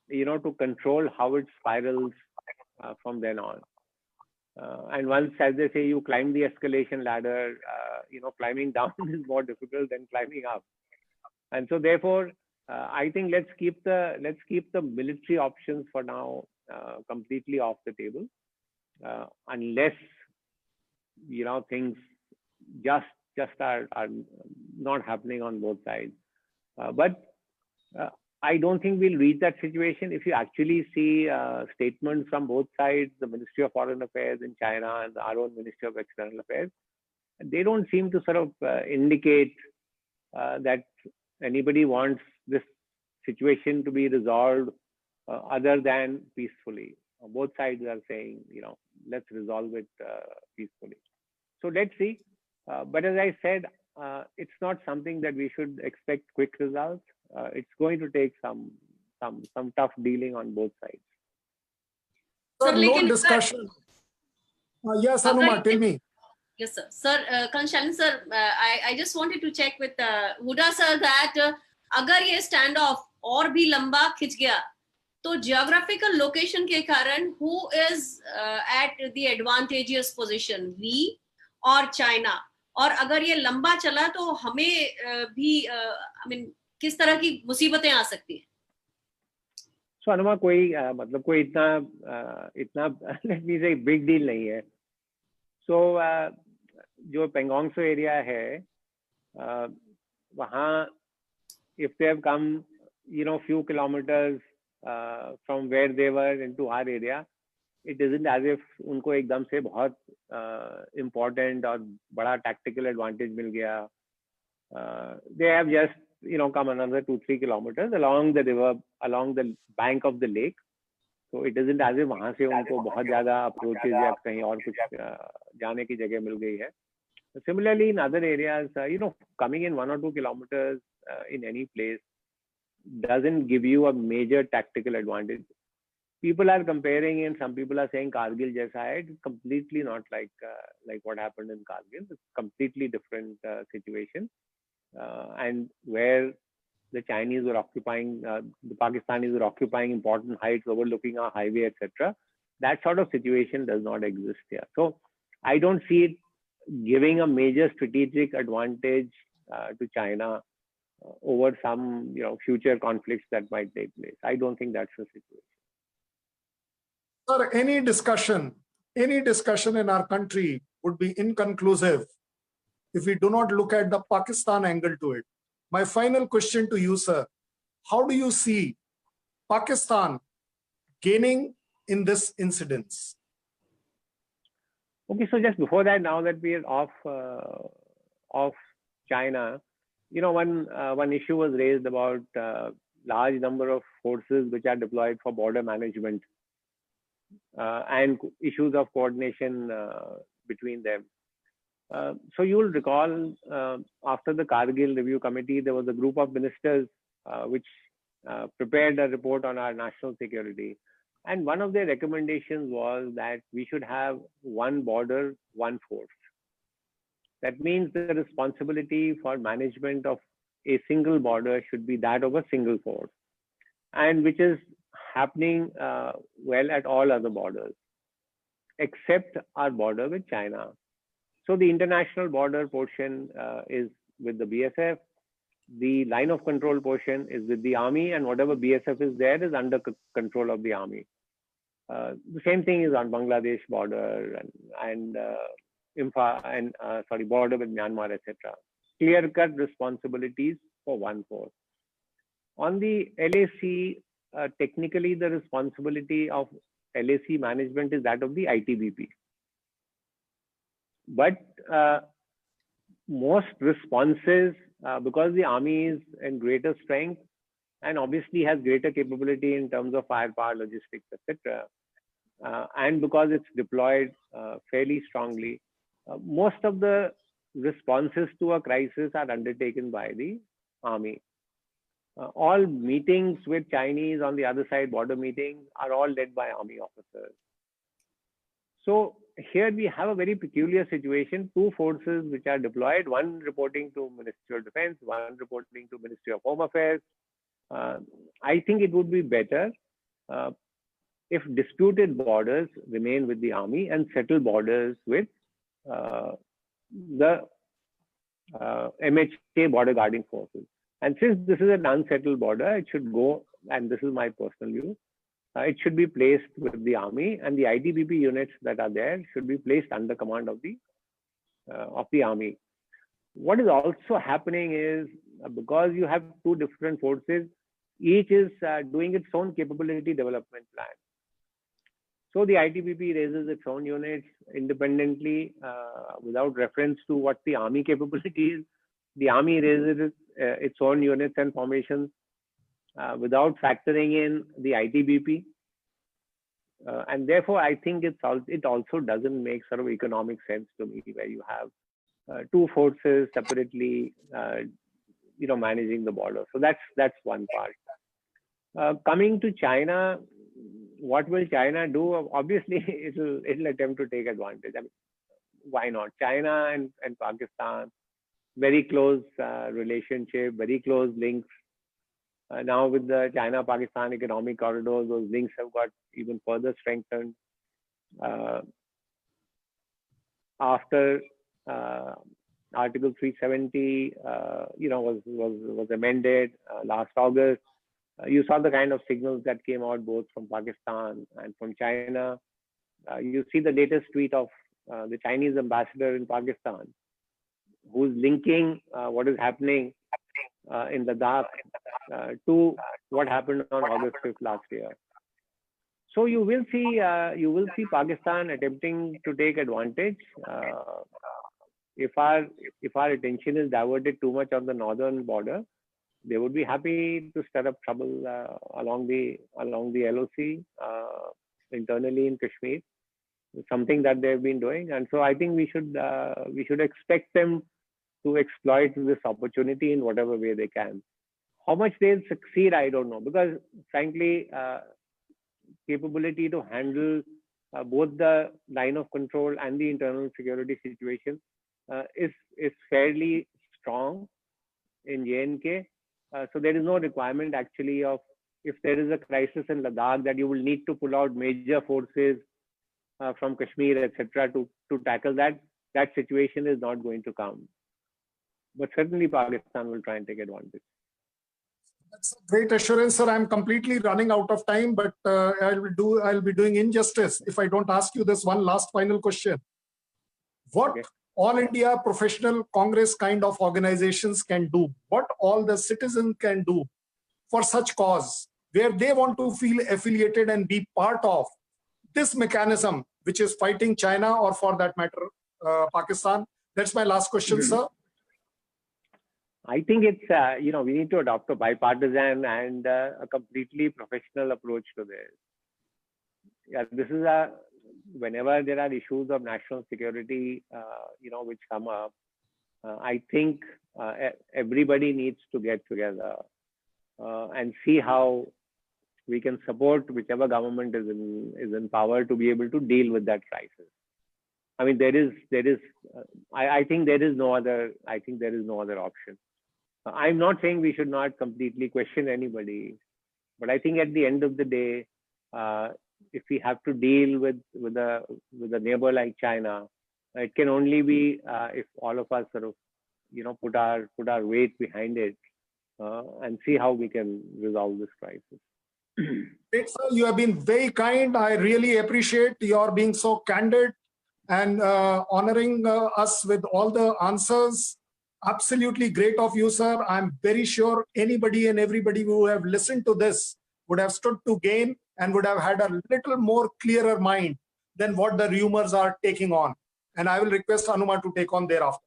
to control how it spirals from then on. And once, as they say, you climb the escalation ladder, climbing down is more difficult than climbing up. And so, therefore, I think let's keep the military options for now completely off the table, unless things just are not happening on both sides. But I don't think we'll reach that situation. If you actually see statements from both sides, the Ministry of Foreign Affairs in China and our own Ministry of External Affairs, they don't seem to sort of indicate that anybody wants this situation to be resolved other than peacefully. Both sides are saying, let's resolve it peacefully. So let's see. But as I said, it's not something that we should expect quick results. It's going to take some tough dealing on both sides. Sir, no lekin, discussion. Yes, Hanuma, tell me. Yes, sir. Sir, Colonel Shalin, sir, I just wanted to check with Huda sir that अगर ये stand off और भी लंबा खिंच गया, तो geographical location के कारण who is at the advantageous position, we or China? और अगर ये लंबा चला तो हमें भी किस तरह की मुसीबतें आ सकती हैं? So अनुमा कोई इतना let me say big deal नहीं है. So जो पेंगोंग सो एरिया है, वहाँ if they have come few kilometers from where they were into our area, it isn't as if उनको एकदम से बहुत important और बड़ा tactical advantage मिल गया. They have just come another 2-3 kilometers along the river, along the bank of the lake. So it isn't as if वहाँ से उनको बहुत ज़्यादा approaches या कहीं और कुछ जाने की जगह मिल गई है. Similarly, in other areas, coming in 1 or 2 kilometers in any place doesn't give you a major tactical advantage. People are comparing, and some people are saying Kargil jaisa hai. It's completely not like what happened in Kargil. It's completely different situation, and where the Chinese were occupying, the Pakistanis were occupying important heights overlooking a highway, etc. That sort of situation does not exist here. So I don't see it giving a major strategic advantage to China over some future conflicts that might take place. I don't think that's the situation. Sir, any discussion in our country would be inconclusive if we do not look at the Pakistan angle to it. My final question to you, sir, how do you see Pakistan gaining in this incident? Okay, so just before that, now that we are off China, one issue was raised about large number of forces which are deployed for border management and issues of coordination between them. So you will recall after the Kargil Review Committee, there was a group of ministers which prepared a report on our national security. And one of their recommendations was that we should have one border, one force. That means the responsibility for management of a single border should be that of a single force, and which is happening well at all other borders, except our border with China. So the international border portion is with the BSF. The line of control portion is with the army, and whatever BSF is there is under control of the army. The same thing is on Bangladesh border and border with Myanmar, etc. Clear-cut responsibilities for one force. On the LAC, technically the responsibility of LAC management is that of the ITBP. But most responses, because the army is in greater strength and obviously has greater capability in terms of firepower, logistics, etc. And because it's deployed fairly strongly, most of the responses to a crisis are undertaken by the army. All meetings with Chinese on the other side, border meetings, are all led by army officers. So here we have a very peculiar situation, two forces which are deployed, one reporting to Ministry of Defense, one reporting to Ministry of Home Affairs. I think it would be better if disputed borders remain with the army and settled borders with the MHA border guarding forces. And since this is an unsettled border, it should go, and this is my personal view, it should be placed with the army, and the ITBP units that are there should be placed under command of the army. What is also happening is, because you have two different forces, each is doing its own capability development plan. So the ITBP raises its own units independently without reference to what the army capability is. The army raises its own units and formations without factoring in the ITBP. And therefore, I think it also doesn't make sort of economic sense to me, where you have two forces separately, managing the border. So that's one part. Coming to China, what will China do? Obviously, it'll attempt to take advantage. I mean, why not? China and Pakistan, very close relationship, very close links. Now with the China-Pakistan economic corridor, those links have got even further strengthened. After Article 370, was amended last August, you saw the kind of signals that came out both from Pakistan and from China. You see the latest tweet of the Chinese ambassador in Pakistan, who's linking what is happening in Ladakh to what happened on August 5th last year. So you will see Pakistan attempting to take advantage. If our attention is diverted too much on the northern border, they would be happy to stir up trouble along the LOC internally in Kashmir. Something that they've been doing, and so I think we should expect them to exploit this opportunity in whatever way they can. How much they'll succeed, I don't know, because frankly, capability to handle both the line of control and the internal security situation is fairly strong in J&K. So there is no requirement actually of, if there is a crisis in Ladakh, that you will need to pull out major forces from Kashmir, etc., to tackle that. That situation is not going to come. But certainly Pakistan will try and take advantage. That's a great assurance, sir. I'm completely running out of time, but I'll be doing injustice if I don't ask you this one last final question. What All India Professional Congress kind of organizations can do, what all the citizens can do for such cause, where they want to feel affiliated and be part of this mechanism, which is fighting China, or for that matter, Pakistan? That's my last question, sir. I think it's, we need to adopt a bipartisan and a completely professional approach to this. Yeah, this is whenever there are issues of national security, which come up, I think everybody needs to get together and see how we can support whichever government is in power to be able to deal with that crisis. I mean, I think there is no other option. I'm not saying we should not completely question anybody, but I think at the end of the day, if we have to deal with a neighbor like China, it can only be if all of us sort of, put our weight behind it and see how we can resolve this crisis. Great, sir. You have been very kind. I really appreciate your being so candid and honoring us with all the answers. Absolutely great of you, sir. I'm very sure anybody and everybody who have listened to this would have stood to gain and would have had a little more clearer mind than what the rumors are taking on. And I will request Hanuma to take on thereafter.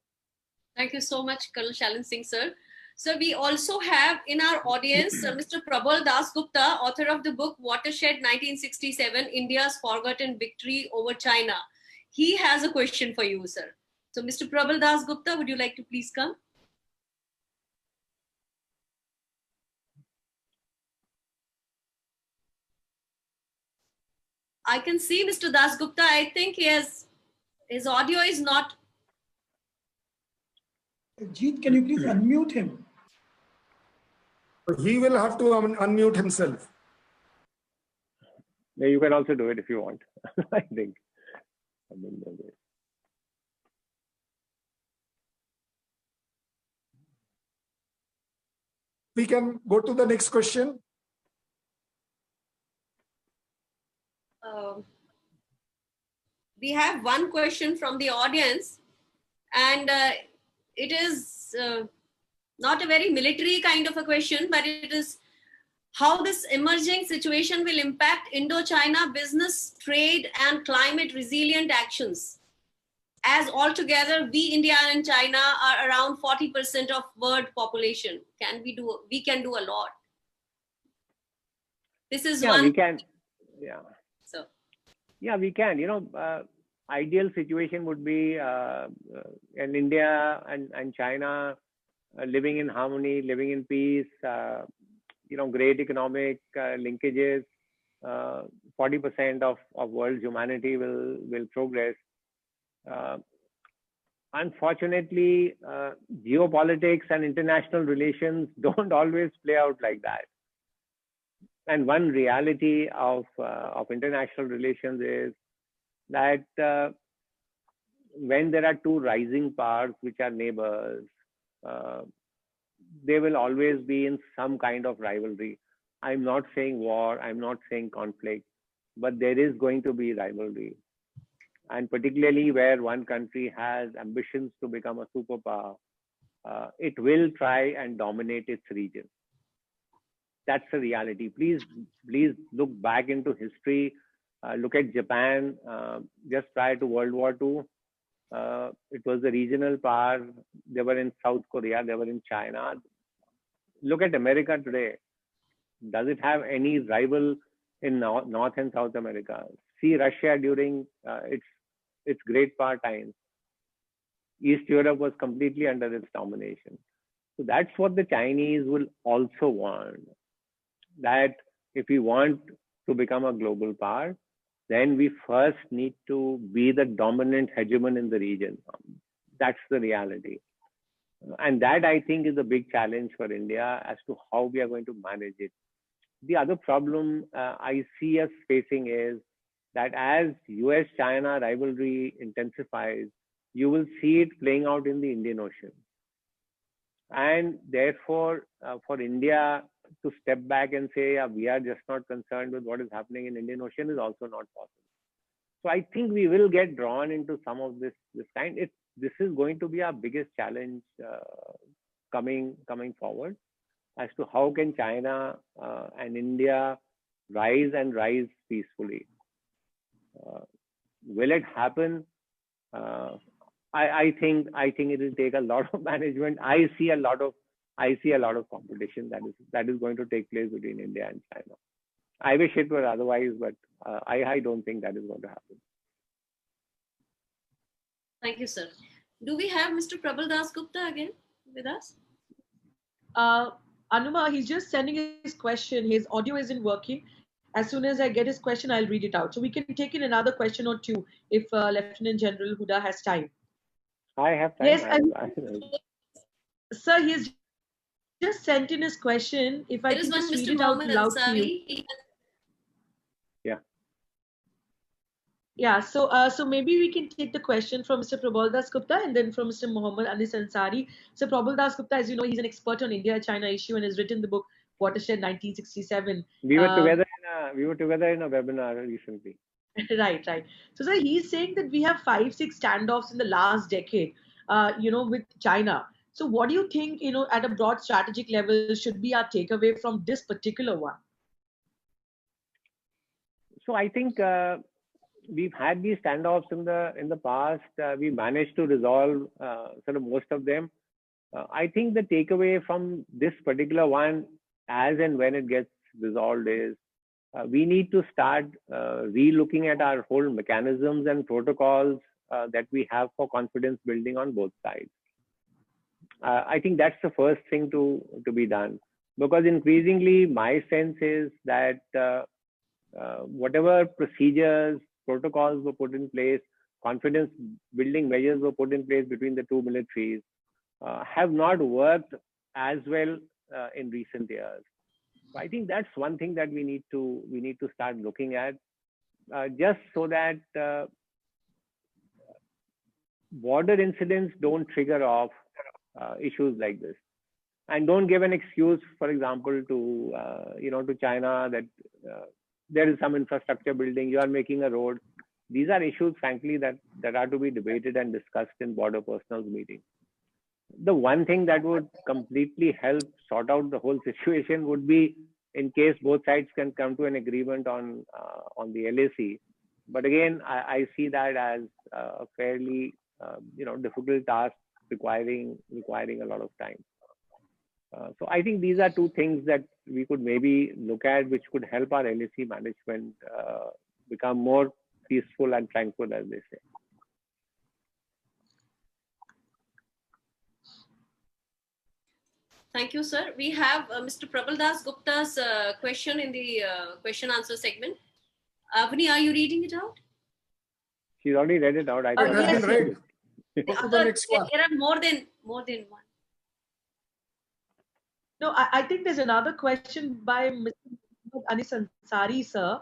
Thank you so much, Colonel Shailendra Singh, sir. So we also have in our audience Mr. Prabal Das Gupta, author of the book Watershed 1967, India's Forgotten Victory over China. He has a question for you, sir. So Mr. Prabal Das Gupta, would you like to please come? I can see Mr. Das Gupta. I think his audio is not. Jeet, can you please unmute him? He will have to unmute himself. Yeah, you can also do it if you want. I think. We can go to the next question. We have one question from the audience, and it is not a very military kind of a question, but it is how this emerging situation will impact Indo-China business, trade, and climate resilient actions. As altogether, we, India and China, are around 40% of world population. We can do a lot. This is Yeah, one. we can. Yeah. So. Yeah, we can. You know, ideal situation would be in India and China living in harmony, living in peace. You know, great economic linkages. 40% of world's humanity will progress. Unfortunately, geopolitics and international relations don't always play out like that. And one reality of international relations is that when there are two rising powers which are neighbors, they will always be in some kind of rivalry. I'm not saying war, I'm not saying conflict, but there is going to be rivalry. And particularly where one country has ambitions to become a superpower, it will try and dominate its region. That's the reality. Please look back into history. Look at Japan. Just prior to World War II, it was the regional power. They were in South Korea. They were in China. Look at America today. Does it have any rival in North and South America? See Russia during its great power times. East Europe was completely under its domination. So that's what the Chinese will also want. That if we want to become a global power, then we first need to be the dominant hegemon in the region. That's the reality. And that, I think, is a big challenge for India as to how we are going to manage it. The other problem I see us facing is that as US-China rivalry intensifies, you will see it playing out in the Indian Ocean. And therefore, for India to step back and say, we are just not concerned with what is happening in Indian Ocean is also not possible. So I think we will get drawn into some of this kind. This is going to be our biggest challenge coming forward, as to how can China and India rise peacefully. Will it happen? I think it will take a lot of management. I see a lot of competition that is going to take place between India and China. I wish it were otherwise, but I don't think that is going to happen. Thank you, sir. Do we have Mr. Prabal Das Gupta again with us? Anuma, he's just sending his question. His audio isn't working. As soon as I get his question, I'll read it out. So we can take in another question or two if Lieutenant General Huda has time. I have time. Yes, sir, he's just sent in his question. If I can just read it out loud to you. Yeah, so maybe we can take the question from Mr. Prabal Das Gupta and then from Mr. Muhammad Anis Ansari. So Prabal Das Gupta, as you know, he's an expert on India-China issue and has written the book Watershed 1967. We were together in a webinar recently. Right. So sir, he's saying that we have 5-6 standoffs in the last decade, with China. So what do you think, at a broad strategic level should be our takeaway from this particular one? So I think we've had these standoffs in the past. We managed to resolve sort of most of them. I think the takeaway from this particular one, as and when it gets resolved, is we need to start re-looking at our whole mechanisms and protocols that we have for confidence building on both sides. I think that's the first thing to be done, because increasingly my sense is that whatever procedures, protocols were put in place, confidence building measures were put in place between the two militaries, have not worked as well in recent years. So I think that's one thing that we need to start looking at, just so that border incidents don't trigger off issues like this, and don't give an excuse, for example, to to China that there is some infrastructure building, you are making a road. These are issues, frankly, that are to be debated and discussed in border personals meetings. The one thing that would completely help sort out the whole situation would be in case both sides can come to an agreement on the LAC. But again, I see that as a fairly difficult task requiring a lot of time. So I think these are two things that we could maybe look at, which could help our LAC management become more peaceful and tranquil, as they say. Thank you, sir. We have Mr. Prabal Das Gupta's question in the question answer segment. Avni, are you reading it out? She's already read it out. I think. It has been read. There are more than one. No, I think there's another question by Mr. Anis Ansari, sir.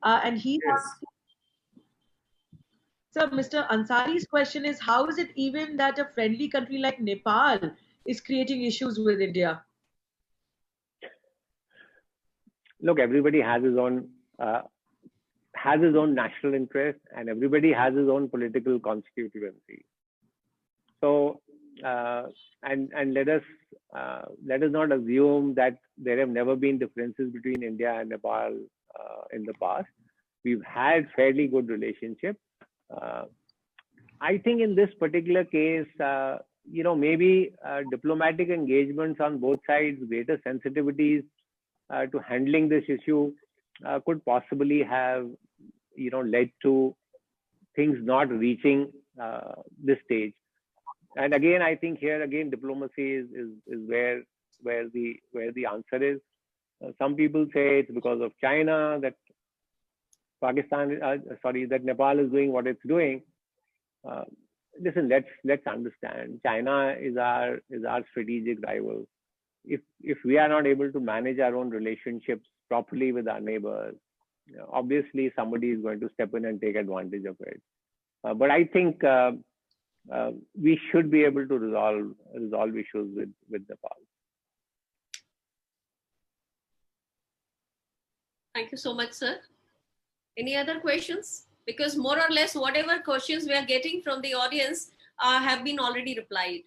And he asked, so Mr. Ansari's question is, how is it even that a friendly country like Nepal is creating issues with India? Look, everybody has his own national interest, and everybody has his own political constituency. So, and let us not assume that there have never been differences between India and Nepal in the past. We've had fairly good relationships. I think in this particular case, maybe diplomatic engagements on both sides, greater sensitivities to handling this issue could possibly have, led to things not reaching this stage. And again, I think here again, diplomacy is where the answer is. Some people say it's because of China that that Nepal is doing what it's doing. Listen, let's understand. China is our strategic rival. If we are not able to manage our own relationships properly with our neighbors, obviously somebody is going to step in and take advantage of it. But I think we should be able to resolve issues with Nepal. Thank you so much, sir. Any other questions? Because more or less whatever questions we are getting from the audience have been already replied.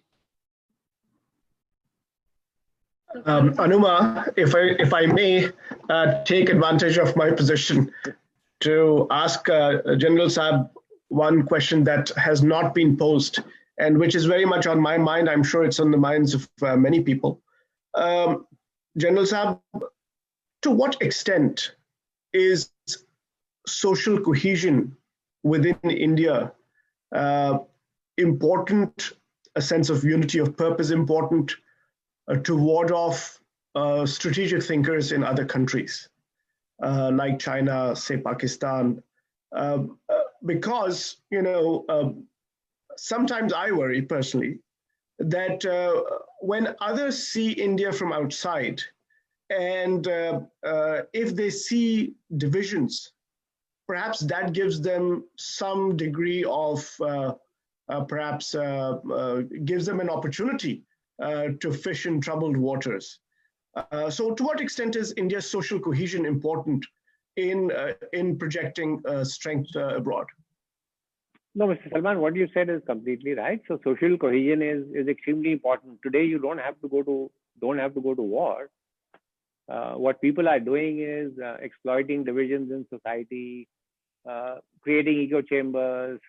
Anuma, if I may take advantage of my position to ask General Saab one question that has not been posed and which is very much on my mind. I'm sure it's on the minds of many people. General Saab, to what extent is social cohesion within India important, a sense of unity of purpose important to ward off strategic thinkers in other countries like China, say Pakistan? Because, sometimes I worry personally that when others see India from outside, and if they see divisions, perhaps that gives them some degree of, gives them an opportunity to fish in troubled waters. So to what extent is India's social cohesion important in projecting strength abroad? No, Mr. Salman, what you said is completely right. So social cohesion is extremely important. Today, you don't have to go to war. What people are doing is exploiting divisions in society, creating echo chambers,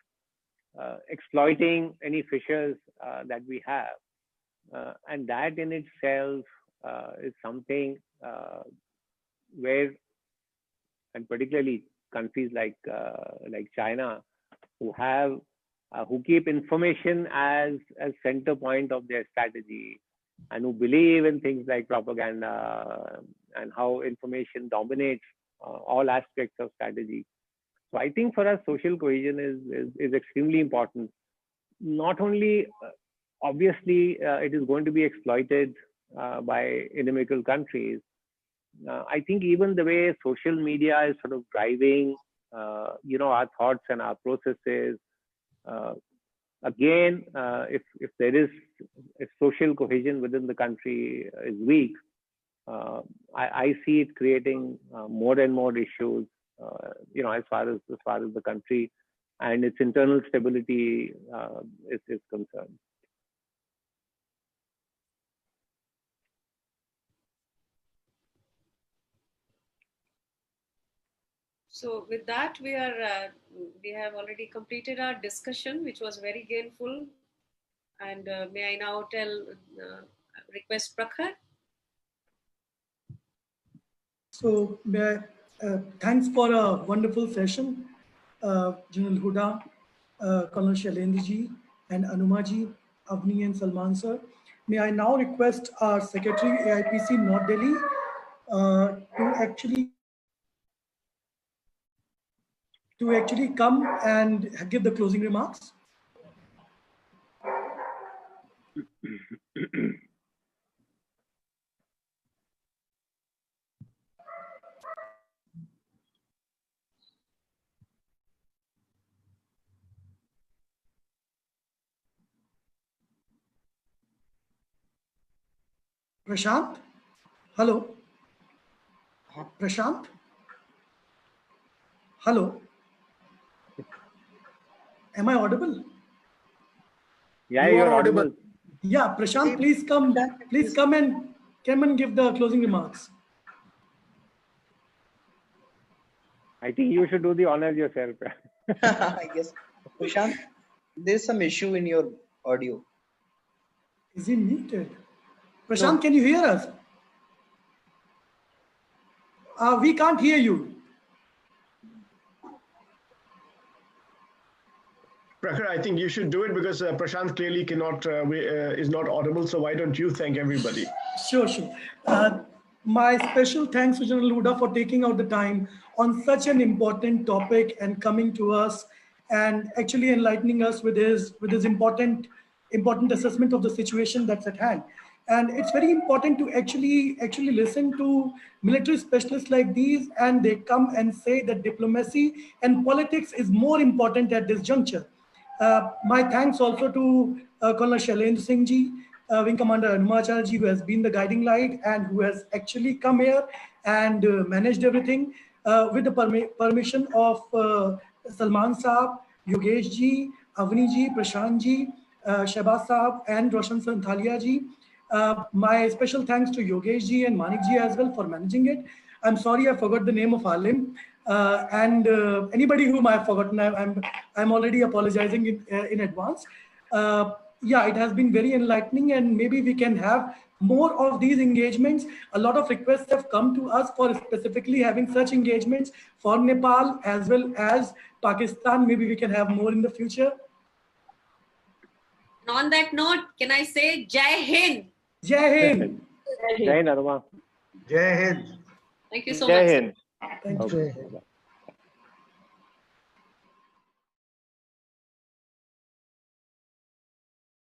exploiting any fissures that we have. And that in itself is something where, and particularly countries like China, who keep information as center point of their strategy, and who believe in things like propaganda and how information dominates all aspects of strategy. So I think for us, social cohesion is extremely important. Not only, obviously, it is going to be exploited by inimical countries. I think even the way social media is sort of driving, our thoughts and our processes. Again, if social cohesion within the country is weak, I see it creating more and more issues, as far as the country and its internal stability is concerned. So with that, we have already completed our discussion, which was very gainful. And may I now request Prakhar? So thanks for a wonderful session, General Huda, Colonel Shailendra ji, and Anuma ji, Avni and Salman sir. May I now request our Secretary, AIPC North Delhi, to actually come and give the closing remarks. Prashant? Hello? Prashant? Hello? Am I audible? Yeah, you're audible. Yeah, Prashant, please come and give the closing remarks. I think you should do the honors yourself. Yes. Prashant, there's some issue in your audio. Is he muted? Prashant, no. Can you hear us? We can't hear you. Prakhar, I think you should do it because Prashant clearly is not audible. So why don't you thank everybody? Sure. My special thanks to General Huda for taking out the time on such an important topic and coming to us and actually enlightening us with his important assessment of the situation that's at hand. And it's very important to actually listen to military specialists like these, and they come and say that diplomacy and politics is more important at this juncture. My thanks also to Colonel Shailendra Singh ji, Wing Commander Anuma Acharya ji, who has been the guiding light and who has actually come here and managed everything with the permission of Salman Saab, Yogesh ji, Avni ji, Prashant ji, Shehbaz Saab, and Roshan Santhalia ji. My special thanks to Yogesh ji and Manik ji as well for managing it. I'm sorry I forgot the name of Alim. And anybody whom I have forgotten, I'm already apologizing in advance. Yeah, it has been very enlightening, and maybe we can have more of these engagements. A lot of requests have come to us for specifically having such engagements for Nepal as well as Pakistan. Maybe we can have more in the future. And on that note, can I say Jai Hind? Jai Hind. Jai Hind, Aruma. Jai Hind. Thank you so much. Jai Hind. Thank you.